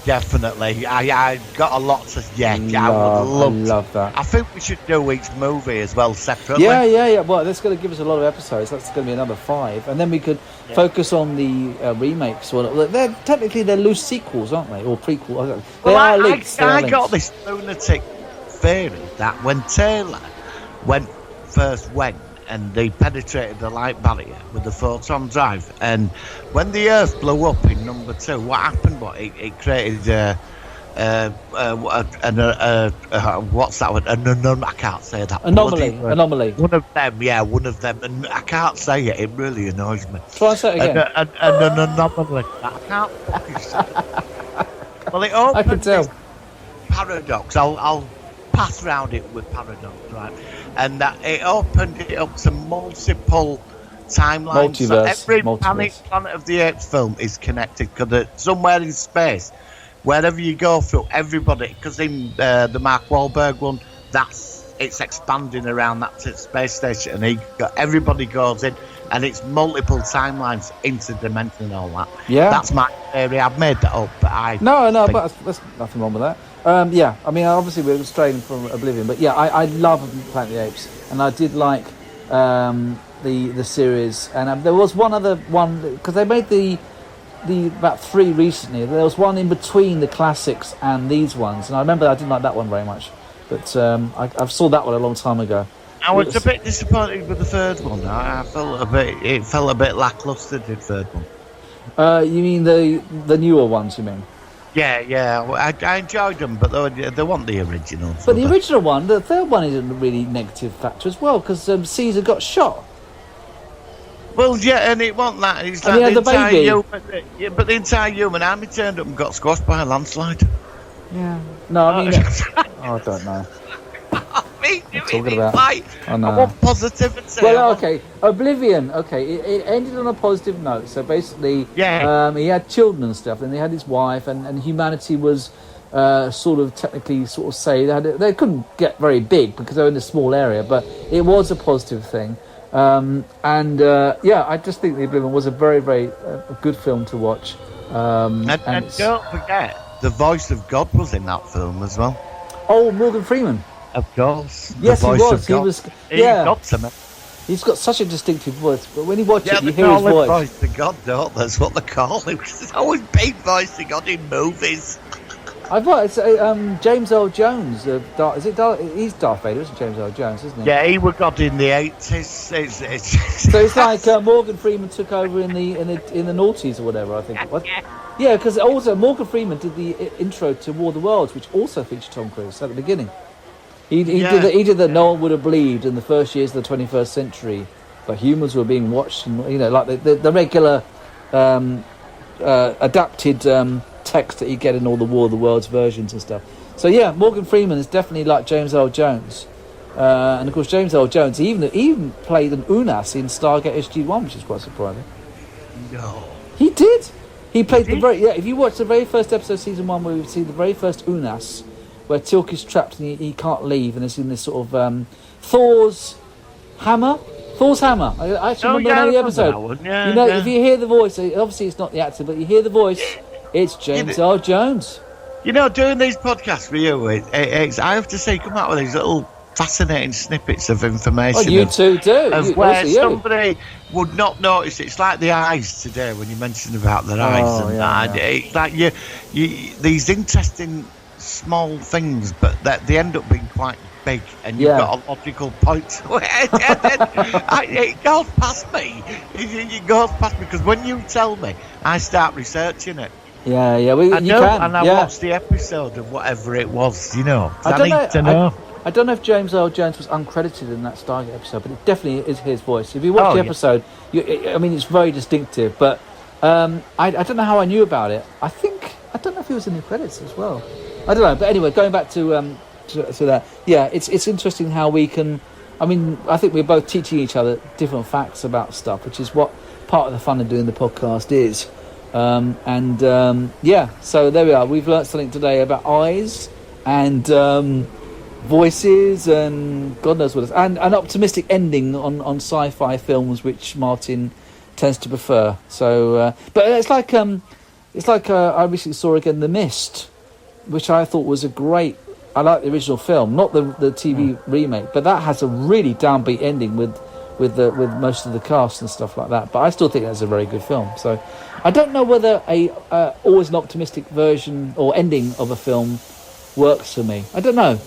B: Definitely. I got a lot to. I love that. I think we should do each movie as well separately.
A: Yeah. Well, that's going to give us a lot of episodes. That's going to be another 5, and then we could focus on the remakes. They're technically loose sequels, aren't they, or prequels?
B: I got this lunatic theory that when Taylor first went, and they penetrated the light barrier with the photon drive, and when the Earth blew up in number 2, what happened? It created what's that one? I can't say that.
A: Anomaly.
B: One of them, and I can't say it. It really annoys me.
A: Try and say it again.
B: An anomaly. I can't fucking say it. Well, it opened. I can tell. Paradox. I'll pass around it with paradox, right? And that it opened it up to multiple timelines. So every Planet of the Apes film is connected, because somewhere in space, wherever you go through, everybody, because in the Mark Wahlberg one, it's expanding around that space station, and everybody goes in, and it's multiple timelines, interdimensional and all that. Yeah, that's my theory. I've made that up, but
A: but there's nothing wrong with that. I mean, obviously we're straying from Oblivion, but I love Planet of the Apes, and I did like the series, and there was one other one, because they made the about 3 recently. There was one in between the classics and these ones, and I remember I didn't like that one very much, but I saw that one a long time ago.
B: I was a bit disappointed with the third one. I felt it felt a bit lacklustre, the third one.
A: You mean the newer ones, you mean?
B: Yeah. I enjoyed them, but they weren't the originals.
A: But the original one, the third one, is a really negative factor as well, because Caesar got shot.
B: Well, yeah, and it wasn't that. It's
A: like the baby.
B: But the entire human army turned up and got squashed by a landslide.
A: Yeah. No, I mean, I don't know.
B: I want positivity.
A: Well, okay, Oblivion. Okay, it ended on a positive note. So basically, he had children and stuff, and they had his wife, and humanity was technically saved. They couldn't get very big because they were in a small area, but it was a positive thing. I just think the Oblivion was a very, very good film to watch.
B: And don't forget, the voice of God was in that film as well.
A: Oh, Morgan Freeman.
B: Of course.
A: Yes, he was. He
B: got to me.
A: He's got such a distinctive voice, but when you watch it, you hear his voice.
B: To God, don't. That's what they call him. It's always big voice to God in movies.
A: I thought it's James Earl Jones. He's Darth Vader, isn't James Earl Jones, isn't he?
B: Yeah, he was God in the 80s.
A: So it's like Morgan Freeman took over in the noughties or whatever, I think. Yeah, because also Morgan Freeman did the intro to War of the Worlds, which also featured Tom Cruise at the beginning. He did that no one would have believed in the first years of the 21st century, but humans were being watched, and like the regular adapted text that you get in all the War of the Worlds versions and stuff. So yeah, Morgan Freeman is definitely like James Earl Jones, and of course James Earl Jones he even played an Unas in Stargate SG-1, which is quite surprising.
B: No,
A: he did. He played If you watch the very first episode of season 1, where we see the very first Unas, where Tilk is trapped and he can't leave, and it's in this sort of Thor's hammer. I actually remember the episode. If you hear the voice, obviously it's not the actor, but you hear the voice, it's James Earl Jones.
B: Doing these podcasts with you, I have to say, come out with these little fascinating snippets of information.
A: Oh, you two do.
B: Of where somebody would not notice. It's like the eyes today when you mentioned about their eyes and that. Yeah. It's like you these interesting small things, but that they end up being quite big, and you've got a logical point to it. It goes past me. It goes past me because when you tell me, I start researching it.
A: I
B: watched the episode of whatever it was. I need to know.
A: I don't know if James Earl Jones was uncredited in that Stargate episode, but it definitely is his voice. If you watch the episode, it's very distinctive. But I don't know how I knew about it. I don't know if he was in the credits as well. I don't know. But anyway, going back to that, it's interesting how we can. I mean, I think we're both teaching each other different facts about stuff, which is what part of the fun of doing the podcast is. So there we are. We've learnt something today about eyes and voices and God knows what else, and an optimistic ending on sci-fi films, which Martin tends to prefer. So, but it's like I recently saw again The Mist, which I thought was a great. I like the original film, not the TV remake, but that has a really downbeat ending with most of the cast and stuff like that. But I still think that's a very good film. So I don't know whether always an optimistic version or ending of a film works for me. I don't know.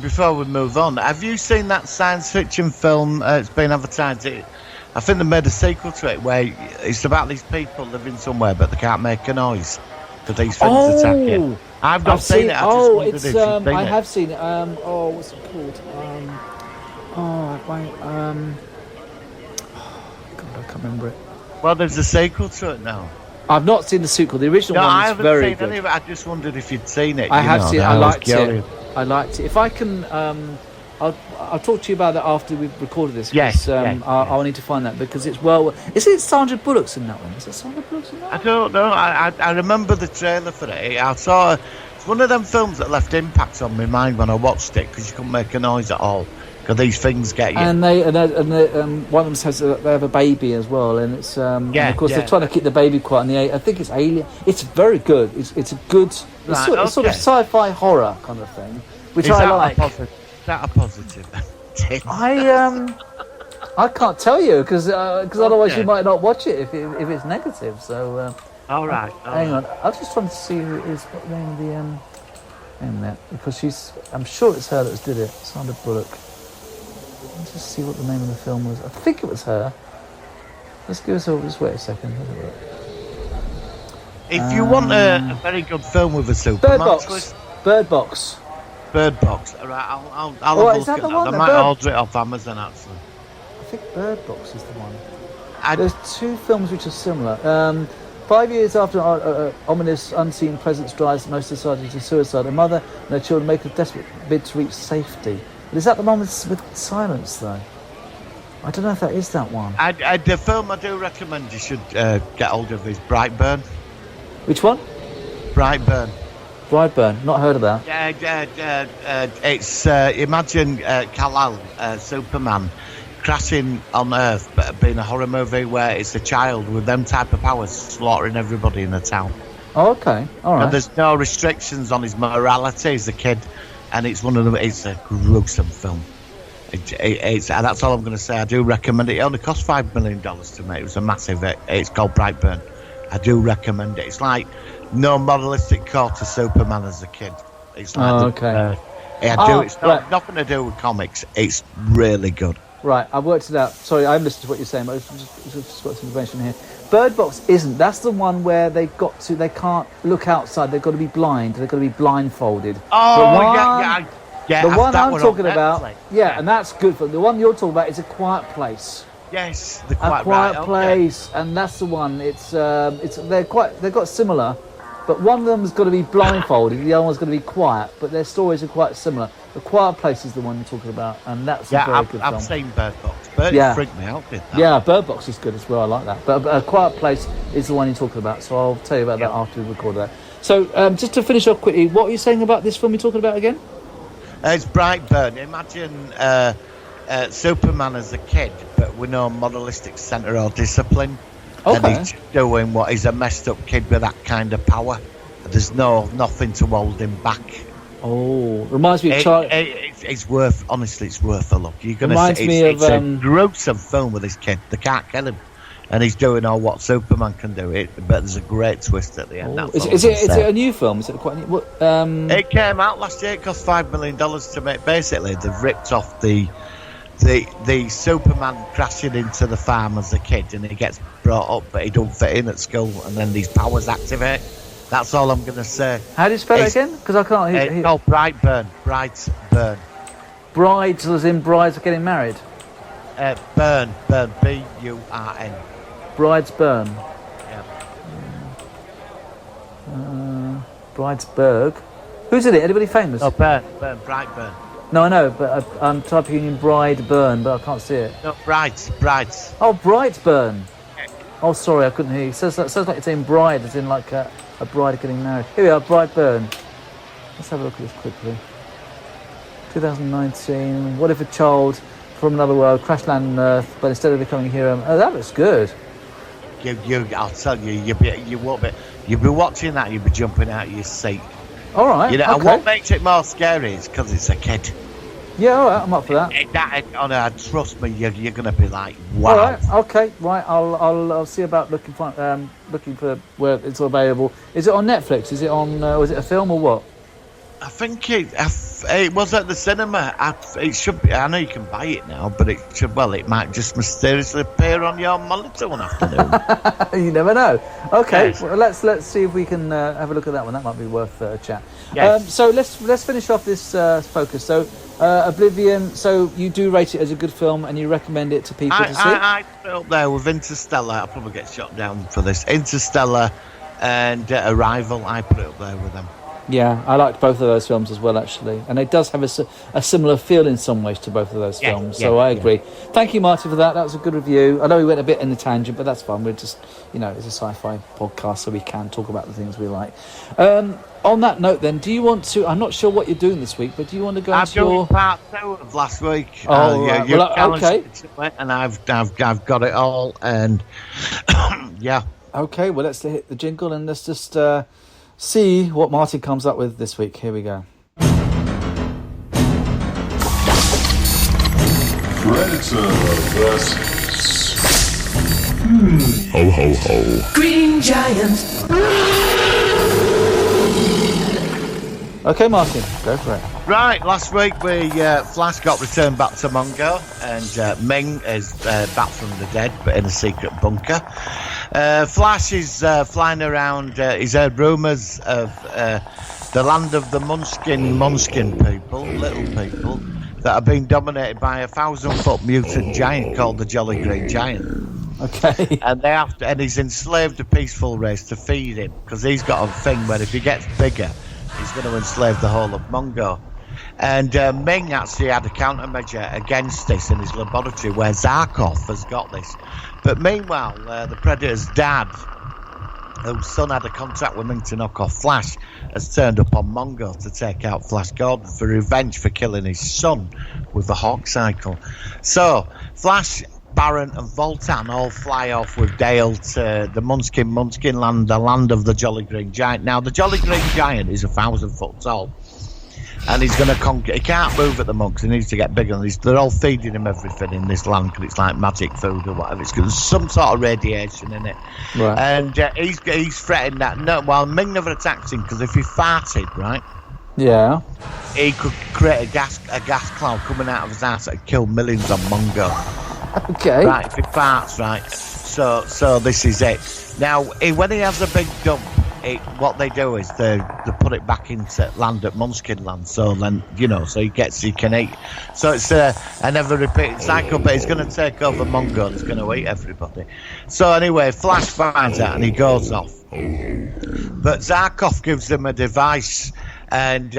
B: Before we move on, have you seen that science fiction film? It's been advertised. I think they made a sequel to it where it's about these people living somewhere but they can't make a noise because these things attack you. I've not seen it. I
A: have seen it. What's it called? God, I can't remember it.
B: Well, there's a sequel to it now.
A: I've not seen the sequel. The original one is very good.
B: I just wondered if you'd seen it.
A: I have seen it. I liked it. If I can, I'll talk to you about that after we've recorded this.
B: Yes.
A: I'll need to find that because it's well. Is it Sandra Bullock's in that one? Is it Sandra Bullock's in that one?
B: I don't know. I remember the trailer for it. I saw it's one of them films that left impact on my mind when I watched it because you couldn't make a noise at all. Because these things get you.
A: And one of them says that they have a baby as well, and it's and of course they're trying to keep the baby quiet. And I think it's Alien. It's very good. It's a good. It's sort of sci-fi horror kind of thing, which I like.
B: Is that a positive?
A: I can't tell you because otherwise you might not watch it if it's negative. So
B: all right.
A: Hang on. I'm just trying to see who it is. What the name of the in there because I'm sure it's her that did it. Sandra Bullock. Let's just see what the name of the film was. I think it was her. Let's give us just wait a second.
B: If you want a very good film with a Superman twist,
A: Bird Box.
B: All right, I'll have a look at that. I might order it off Amazon actually.
A: I think Bird Box is the one. There's two films which are similar. 5 years after ominous unseen presence drives most society to suicide, a mother and her children make a desperate bid to reach safety. But is that the one with silence, though? I don't know if that is that one.
B: The film I do recommend you should get hold of is Brightburn.
A: Which one?
B: Brightburn.
A: Not heard of that.
B: It's imagine Kal-El, Superman, crashing on Earth, but being a horror movie where it's a child with them type of powers slaughtering everybody in the town.
A: Oh, okay, all right.
B: And there's no restrictions on his morality as a kid. And it's it's a gruesome film. That's all I'm going to say. I do recommend it. It only cost $5 million to make. It was a massive. It's called Brightburn. I do recommend it. It's like no moralistic core to Superman as a kid. It's like
A: okay.
B: It's nothing to do with comics. It's really good.
A: Right, I've worked it out. Sorry, I listened to what you're saying, but I've just got some information here. Bird Box isn't. That's the one where they can't look outside. They've got to be blind. They've got to be blindfolded.
B: Oh, yeah.
A: The one I'm talking
B: on
A: about,
B: Netflix.
A: yeah, and that's good. For the one you're talking about is A Quiet Place.
B: Yes,
A: A Quiet Place, and that's the one. They've got similar, but one of them's got to be blindfolded. The other one's got to be quiet, but their stories are quite similar. The Quiet Place is the one you're talking about, and that's a very good film.
B: I've seen Bird Box. It freaked me out, didn't it?
A: Yeah, Bird Box is good as well. I like that. But A Quiet Place is the one you're talking about, so I'll tell you about that after we record that. So, just to finish off quickly, what are you saying about this film you're talking about again?
B: It's Brightburn. Imagine Superman as a kid, but with no moralistic centre or discipline.
A: Okay.
B: And he's doing what is a messed up kid with that kind of power. There's nothing to hold him back.
A: Oh, reminds me of
B: it's worth a look. You're gonna
A: reminds
B: see
A: me
B: it's
A: of
B: a gruesome film with this kid. They can't kill him, and he's doing all what Superman can do. But there's a great twist at the end.
A: Is it a new film? Is it quite new?
B: It came out last year. It cost $5 million to make. Basically, they've ripped off the Superman crashing into the farm as a kid, and he gets brought up, but he don't fit in at school, and then these powers activate. That's all I'm going to say.
A: How do you spell it again? Because I can't hear.
B: It's called Brightburn. Brightburn.
A: Brides, as in brides are getting married?
B: Burn. B-U-R-N.
A: Brides burn.
B: Yeah.
A: Bridesburg. Who's in it? Anybody famous?
B: Oh, Brightburn.
A: No, I know, but I'm typing in bride burn, but I can't see it.
B: No, brides.
A: Oh, Brightburn. Oh, sorry, I couldn't hear you. It sounds like it's in bride, as in like a bride getting married. Here we are, Brightburn. Let's have a look at this quickly. 2019. What if a child from another world crash landed on Earth, but instead of becoming a hero? Oh, that looks good.
B: I'll tell you, you'll be watching that, you'll be jumping out of your seat.
A: All right.
B: Okay. And what makes it more scary is because it's a kid.
A: Yeah, all right, I'm up for that.
B: Trust me, you're going to be like, wow.
A: All right, okay, right. I'll see about looking for where it's available. Is it on Netflix? Is it on? Was it a film or what?
B: I think it was at the cinema. It should be. I know you can buy it now, but it should. Well, it might just mysteriously appear on your monitor one afternoon.
A: You never know. Okay,
B: yes.
A: well, let's see if we can have a look at that one. That might be worth a chat.
B: Yes.
A: So let's finish off this focus. So Oblivion. So you do rate it as a good film, and you recommend it to people to see.
B: I put it up there with Interstellar. I'll probably get shot down for this. Interstellar and Arrival. I put it up there with them.
A: Yeah, I liked both of those films as well, actually. And it does have a similar feel in some ways to both of those films. So I agree. Thank you, Marty, for that. That was a good review. I know we went a bit in the tangent, but that's fine. We're just, it's a sci-fi podcast, so we can talk about the things we like. On that note, then, do you want to... I'm not sure what you're doing this week, but do you want to go into your...
B: I'm doing part 2 of last week.
A: Oh, okay.
B: And I've got it all, and yeah.
A: Okay, well, let's hit the jingle and let's just... see what Marty comes up with this week. Here we go.
C: Predator versus...
D: Ho, ho, ho.
E: Green Giant.
A: Okay, Martin, go for it.
B: Right, last week Flash got returned back to Mongo, and Ming is back from the dead, but in a secret bunker. Flash is flying around. He's heard rumours of the land of the Munchkin people, little people, that are being dominated by a 1,000-foot mutant giant called the Jolly Green Giant.
A: Okay.
B: And he's enslaved a peaceful race to feed him, because he's got a thing where if he gets bigger, he's going to enslave the whole of Mongo. And Ming actually had a countermeasure against this in his laboratory, where Zarkov has got this. But meanwhile, the Predator's dad, whose son had a contract with Ming to knock off Flash, has turned up on Mongo to take out Flash Gordon for revenge for killing his son with the Hawk Cycle. So, Flash, Baron and Voltan all fly off with Dale to the Munchkin land, the land of the Jolly Green Giant. Now, the Jolly Green Giant is 1,000 foot tall, and he's going to conquer. He can't move at the moment because he needs to get bigger. They're all feeding him everything in this land because it's like magic food or whatever. There's some sort of radiation in it.
A: Right.
B: And he's threatening that. No, well, Ming never attacked him because if he farted, right,
A: Yeah.
B: He could create a gas cloud coming out of his ass and kill millions of Mongo.
A: Okay.
B: Right, if he farts, right. So this is it. Now, when he has a big dump, what they do is they put it back into land at Munchkin Land. So then, so he can eat. So it's a never repeating cycle, but he's going to take over Mongo and he's going to eat everybody. So anyway, Flash finds out and he goes off. But Zarkov gives him a device and,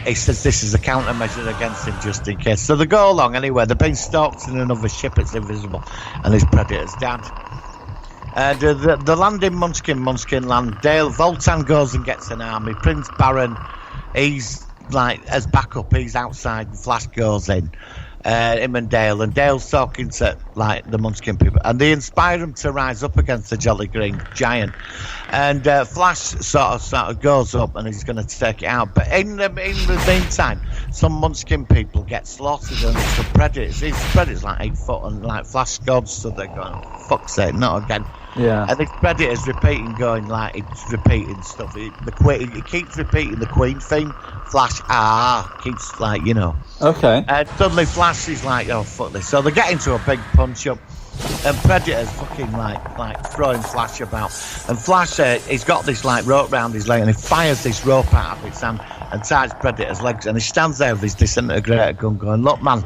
B: he says this is a countermeasure against him just in case. So they go along anyway. They're being stalked in another ship. It's invisible. And his predator's dead. And the land in Munchkin Land. Dale Voltan goes and gets an army. Prince Baron, he's like as backup. He's outside. And Flash goes in. Him and Dale's talking to like the Munchkin people, and they inspire him to rise up against the Jolly Green Giant. And Flash sort of goes up, and he's going to take it out. But in the meantime, some Munchkin people get slaughtered, and it's the Predators. These Predators like 8 foot, and like Flash gods, so they're going, fuck's sake, not again.
A: Yeah.
B: And this Predator's repeating, going like it's repeating stuff. He keeps repeating the Queen theme. Flash keeps like
A: Okay.
B: And suddenly Flash is like, oh fuck this. So they get into a big punch up, and Predator's fucking like throwing Flash about. And Flash, he's got this like rope round his leg, and he fires this rope out of his hand and ties Predator's legs, and he stands there with his disintegrator gun, going, look man,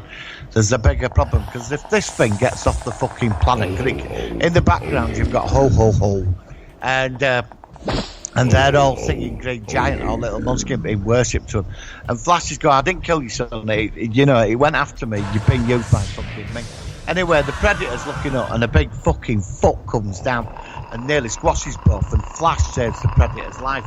B: there's a bigger problem, because if this thing gets off the fucking planet, in the background you've got ho ho ho, and they're all singing Green Giant, or Little Munchkin being worshipped to him. And Flash is going, I didn't kill you, son. He went after me. You've been used by fucking me. Anyway, the Predator's looking up, and a big fucking foot comes down and nearly squashes both, and Flash saves the Predator's life.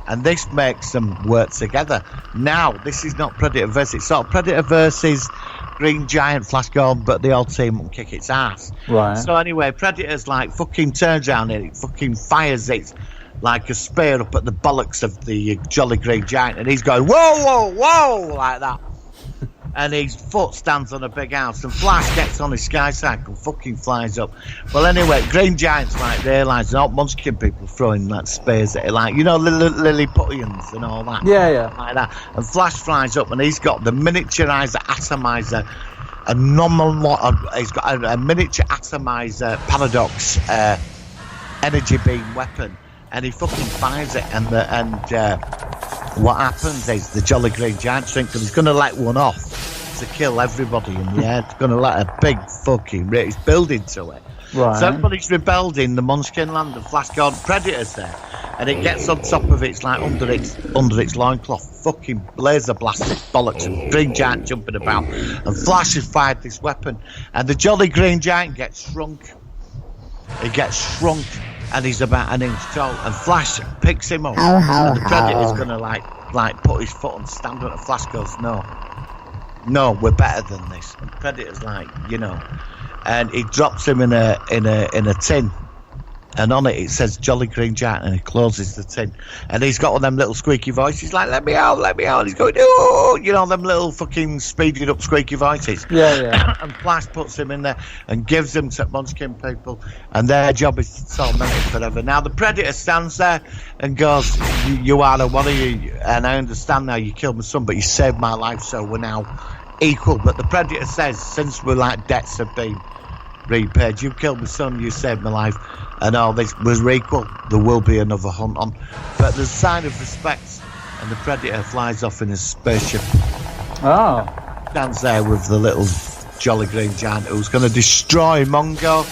B: And this makes them work together. Now, this is not Predator versus, it's sort of Predator versus Green Giant, Flash Gordon, but they all team up and kick its ass.
A: Right.
B: So anyway, Predator's like fucking turns around and it fucking fires it like a spear up at the bollocks of the Jolly Green Giant, and he's going, whoa, whoa, whoa, like that. And his foot stands on a big house, and Flash gets on his sky cycle, fucking flies up. Well, anyway, Green Giant's like realising all Munchkin people throwing like spears at it, like, Lilliputians and all that.
A: Yeah.
B: Like that. And Flash flies up, and he's got the miniaturizer atomizer, he's got a miniature atomizer paradox energy beam weapon. And he fucking fires it, and what happens is the Jolly Green Giant shrinks, and he's going to let one off to kill everybody in the air. He's going to let a big fucking he's building to it.
A: Right.
B: So everybody's rebelled in the Munchkin Land, and Flash Gordon Predator's there, and it gets on top of its like under its loincloth, fucking laser blasts its bollocks, and Green Giant jumping about, and Flash has fired this weapon, and the Jolly Green Giant gets shrunk. He gets shrunk. And he's about an inch tall, and Flash picks him up, and the Predator's gonna like put his foot and stand on it. Flash goes, no, we're better than this. And Predator's like, and he drops him in a tin, and on it says Jolly Green Giant, and he closes the tin, and he's got one of them little squeaky voices like, let me out, and he's going, oh, them little fucking speeded up squeaky voices.
A: Yeah.
B: And Flash puts him in there and gives them to Munchkin people, and their job is to torment him forever. Now the Predator stands there and goes, you are the one of you, and I understand now you killed my son, but you saved my life, so we're now equal. But the Predator says, since we're like debts have been repaid, you killed my son, you saved my life, and all this was equal, there will be another hunt on. But there's a sign of respect, and the Predator flies off in his spaceship.
A: Oh.
B: Stands there with the little Jolly Green Giant who's going to destroy Mongo.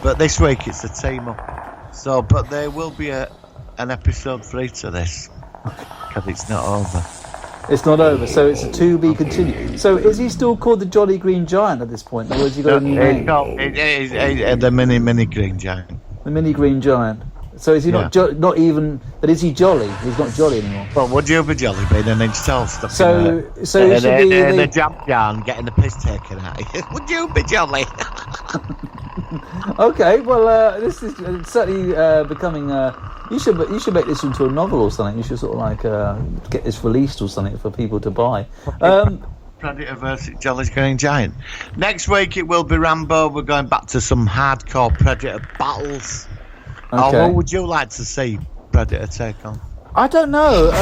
B: But this week it's a team up. So, but there will be an episode 3 to this, because it's not over.
A: It's not over, so it's a to be continued. So is he still called the Jolly Green Giant at this point, or has he got a new name?
B: The mini Green Giant.
A: The mini Green Giant. So is he not even? But is he jolly? He's not jolly anymore.
B: Well, would you be jolly being an inch tall stuck
A: so
B: he
A: should be
B: in a jump yarn getting the piss taken out of you? Would you be jolly?
A: Okay, well, this is certainly becoming. You should make this into a novel or something. You should sort of like get this released or something for people to buy.
B: Predator versus Jolly Green Giant. Next week it will be Rambo. We're going back to some hardcore Predator battles.
A: Okay.
B: What would you like to see Predator take on?
A: I don't know.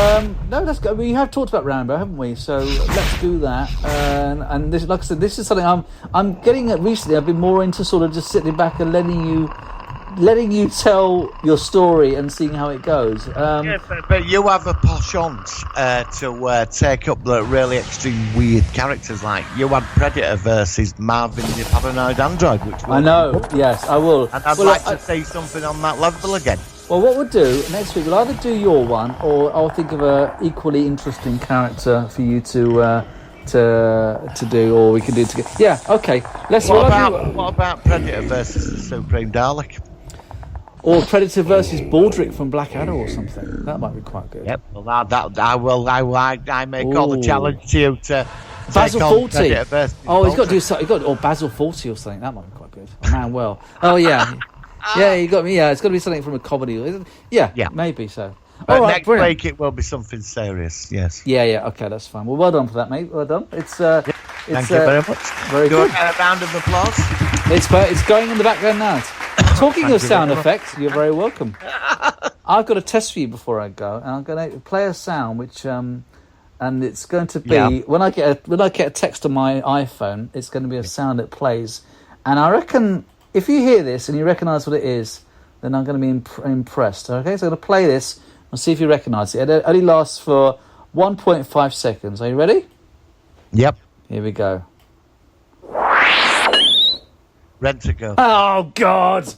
A: No, that's good. We have talked about Rambo, haven't we? So let's do that. And this, like I said, this is something I'm getting at recently. I've been more into sort of just sitting back and letting you tell your story and seeing how it goes.
B: But you have a penchant to take up the really extreme weird characters. Like you had Predator versus Marvin the Paranoid Android, which
A: I know. Yes, I will.
B: And I'd like to see something on that level again.
A: Well, what we'll do next week, we'll either do your one, or I'll think of a equally interesting character for you to do, or we can do it together. Yeah, okay.
B: What about Predator versus the Supreme Dalek?
A: Or Predator versus Baldrick from Blackadder or something. That might be quite good.
B: Yep. Well, I make all the challenge to you to
A: Basil
B: take on
A: Fawlty.
B: Predator versus
A: He's got to do
B: Baldrick.
A: something. Or Basil Fawlty or something. That might be quite good. Oh, man, well. Oh yeah, yeah. You got me. Yeah, it's got to be something from a comedy. Yeah, maybe so.
B: But
A: All right,
B: next
A: brilliant.
B: week it will be something serious. Yes.
A: Yeah. Okay, that's fine. Well done for that, mate. Well done.
B: Thank you very much.
A: Very
B: Do
A: good.
B: a round of applause.
A: It's going in the background now. Talking of sound effects, you're very welcome. I've got a test for you before I go, and I'm going to play a sound which, and it's going to be when I get a text on my iPhone, it's going to be a sound that plays, and I reckon if you hear this and you recognise what it is, then I'm going to be impressed. Okay, so I'm going to play this and see if you recognise it. It only lasts for 1.5 seconds. Are you ready?
B: Yep.
A: Here we go.
B: Rent-A-Girl.
A: Oh God!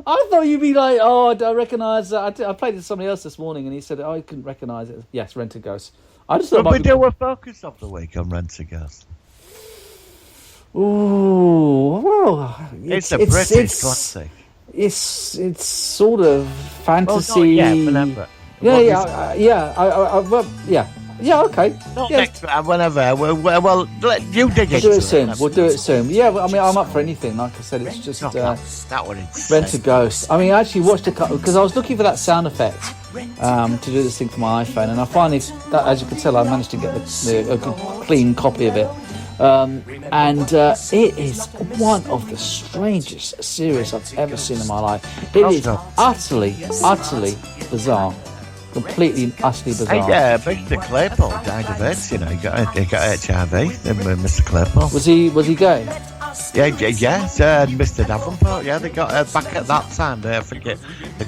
A: I thought you'd be like, I recognise that. I played it to somebody else this morning, and he said, he couldn't recognise it. Yes, Rent-A-Ghost. I just thought
B: we do a focus of the week on Rent-A-Ghost.
A: Ooh, well,
B: It's a British classic.
A: It's sort of fantasy.
B: Well, not yet, remember.
A: Yeah, okay.
B: Not next, whenever. Well, you dig
A: We'll do it soon. We'll do it soon. Yeah, I mean, I'm up for anything. Like I said, it's just
B: that one insane.
A: Rent-A-Ghost. I mean, I actually watched a couple because I was looking for that sound effect to do this thing for my iPhone, and I finally, as you can tell, I managed to get a good, clean copy of it. It is one of the strangest series I've ever seen in my life. It is utterly bizarre. Completely and utterly bizarre.
B: Hey, Mr. Claypool died of AIDS, you know. He got HIV, Mr. Claypool.
A: Was he gay?
B: Yes, Mr. Davenport, they got back at that time. I think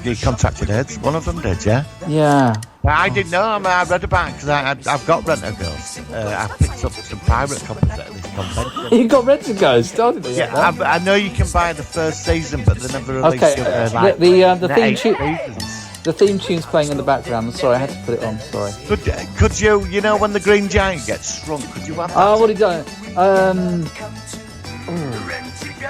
B: he contracted AIDS. One of them did, yeah?
A: Yeah.
B: I didn't know. I read about it because I've got Rent-A-Ghost. I picked up some pirate copies at this convention.
A: You got Rent-A-Ghost, don't you?
B: Yeah, I know you can buy the first season, but they never released
A: the theme tune. The theme tune's playing in the background. I'm sorry, I had to put it on. Sorry.
B: Could you when the Green Giant gets shrunk, could you have that?
A: Oh, what he done?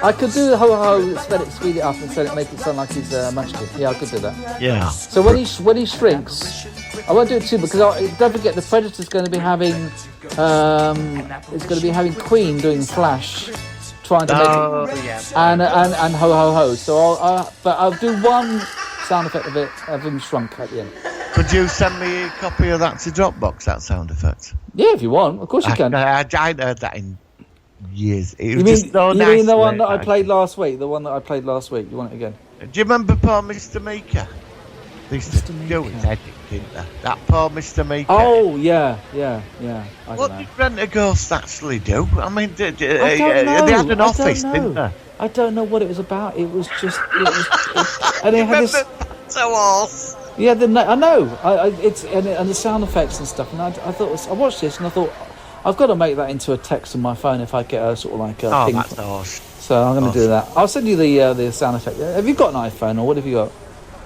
A: I could do the ho-ho, speed it up and make it sound like he's munchkin. Yeah, I could do that.
B: Yeah.
A: So when he shrinks, I won't do it too because don't forget the Predator's going to be having Queen doing Flash, trying to make it, and ho. So I'll do one sound effect of him shrunk at the end.
B: Could you send me a copy of that to Dropbox? That sound effect.
A: Yeah, if you want, of course you can.
B: I heard that in years.
A: You mean the one that I played last week? The one that I played last week. You want it again?
B: Do you remember poor Mr. Meeker? They used to do his edit, didn't they? That poor Mr. Meeker.
A: Oh yeah.
B: What did Rent-A-Ghost actually do? I mean, they
A: know.
B: had an office, didn't they?
A: I don't know what it was about. It was just, and it had this.
B: So awesome.
A: Yeah, I know. And the sound effects and stuff. And I thought I watched this and I thought I've got to make that into a text on my phone if I get a sort of like a ping.
B: That's awesome.
A: So I'm going to do that. I'll send you the sound effect. Have you got an iPhone or what have you got?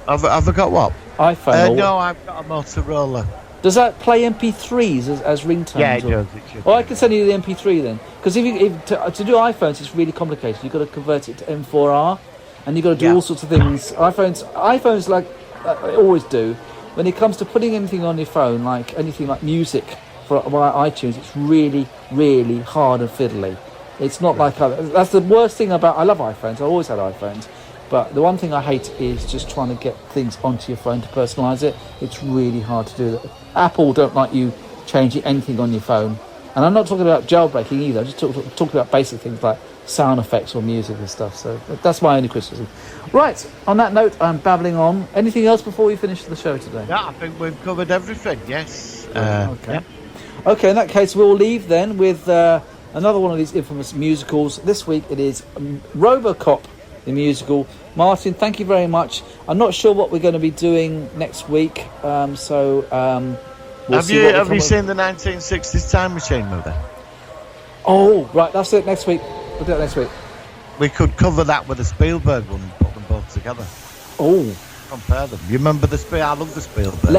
B: Have I got what?
A: iPhone.
B: No, I've got a Motorola.
A: Does that play MP3s as ringtones?
B: Yeah, it does.
A: Well, I can send you the MP3 then, because to do iPhones, it's really complicated. You've got to convert it to M4R, and you've got to do all sorts of things. iPhones, like I always do, when it comes to putting anything on your phone, like anything like music for iTunes, it's really, really hard and fiddly. It's not like that's the worst thing about. I love iPhones. I always had iPhones. But the one thing I hate is just trying to get things onto your phone to personalise it. It's really hard to do that. Apple don't like you changing anything on your phone. And I'm not talking about jailbreaking either. I'm just talking about basic things like sound effects or music and stuff. So that's my only criticism. Right, on that note, I'm babbling on. Anything else before we finish the show today?
B: Yeah, I think we've covered everything, yes.
A: Okay.
B: Yeah.
A: Okay, in that case, we'll leave then with another one of these infamous musicals. This week it is RoboCop, the musical. Martin, thank you very much. I'm not sure what we're going to be doing next week, we'll
B: Have you seen the 1960s Time Machine movie?
A: Oh, right, that's it, next week. We'll do it next week.
B: We could cover that with the Spielberg one and put them both together.
A: Oh.
B: Compare them. You remember the Spielberg? I love the Spielberg one.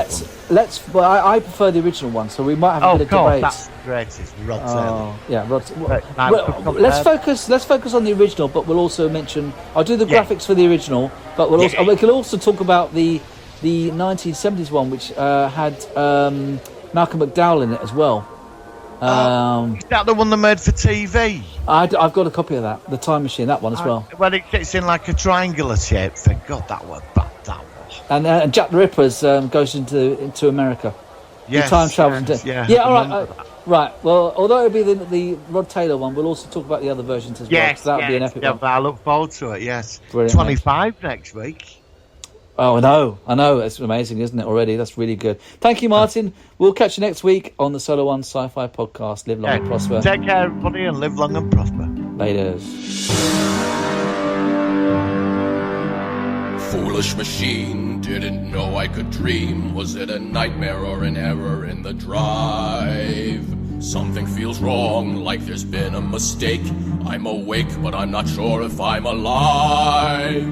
A: Well, I prefer the original one, so we might have a bit of debate.
B: That's the greatest. Rod Taylor.
A: Yeah, Rod.
B: Well,
A: let's focus on the original, but we'll also mention. I'll do the graphics for the original, but we can also talk about the 1970s one, which had Malcolm McDowell in it as well.
B: Is that the one they made for TV?
A: I've got a copy of that, the Time Machine, that one as well.
B: Well, it's in like a triangular shape thing. God, that was bad. That was.
A: And Jack the Ripper goes into America.
B: Yes,
A: he time travels. All right. Right. Well, although it'll be the Rod Taylor one, we'll also talk about the other versions as well.
B: Yes,
A: that'll be an epic one.
B: But I look forward to it. Yes.
A: Brilliant,
B: 25 next week.
A: Oh, I know. It's amazing, isn't it, already? That's really good. Thank you, Martin. We'll catch you next week on the Solo One Sci-Fi podcast. Live long and prosper.
B: Take care, everybody, and live long and prosper.
A: Laters.
E: Foolish machine, didn't know I could dream. Was it a nightmare or an error in the drive? Something feels wrong, like there's been a mistake. I'm awake, but I'm not sure if I'm alive.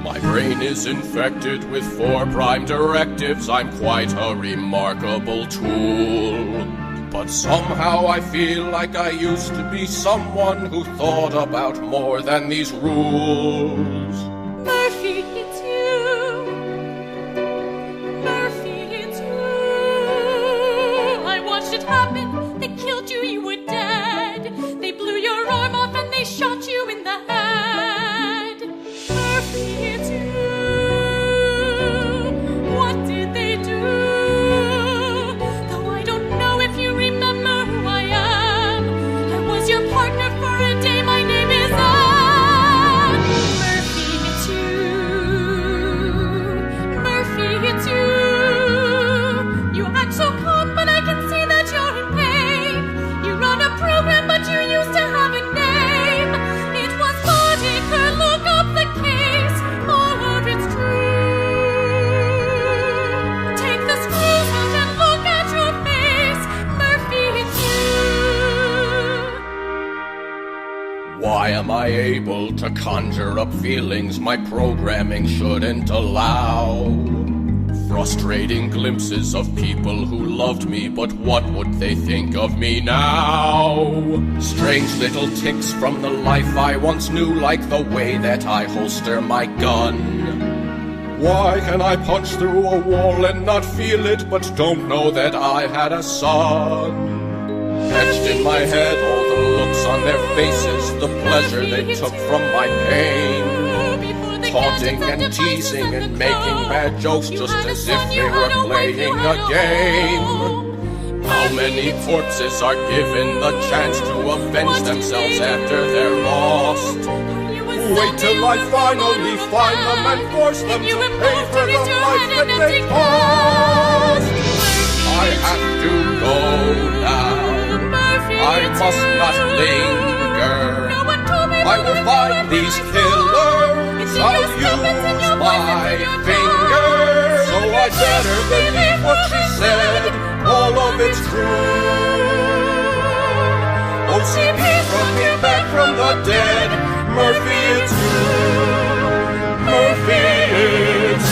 E: My brain is infected with 4 prime directives. I'm quite a remarkable tool. But somehow I feel like I used to be someone who thought about more than these rules.
F: Murphy, it's you. Murphy, it's you. I watched it happen. They killed you, you were dead. They blew your arm off and they shot you in the head. Murphy, it's you. What did they do? Though I don't know if you remember who I am. I was your partner for a day. My name is Anne. Murphy, it's you. Murphy, it's you. You act so calm, but I can see that you're in pain. You run a program, but you used to have a name. It was Modica, look up the case. All of it's true. Take the screws out and look at your face. Murphy, it's you.
E: Why am I able to conjure up feelings my programming shouldn't allow? Frustrating glimpses of people who loved me, but what would they think of me now? Strange little ticks from the life I once knew, like the way that I holster my gun. Why can I punch through a wall and not feel it, but don't know that I had a son? Etched in my head all the looks on their faces, the pleasure they took from my pain. Taunting and teasing and making bad jokes just as if they were playing a game. How many corpses are given the chance to avenge themselves after they're lost? Wait till I finally find them and force them to pay for the life that they cost. I have to go now. I must not linger. I will find these killers. I'll use my finger. So I better believe what she said. All of it's true. OCP brought me back from the dead. Murphy, it's you. Murphy, it's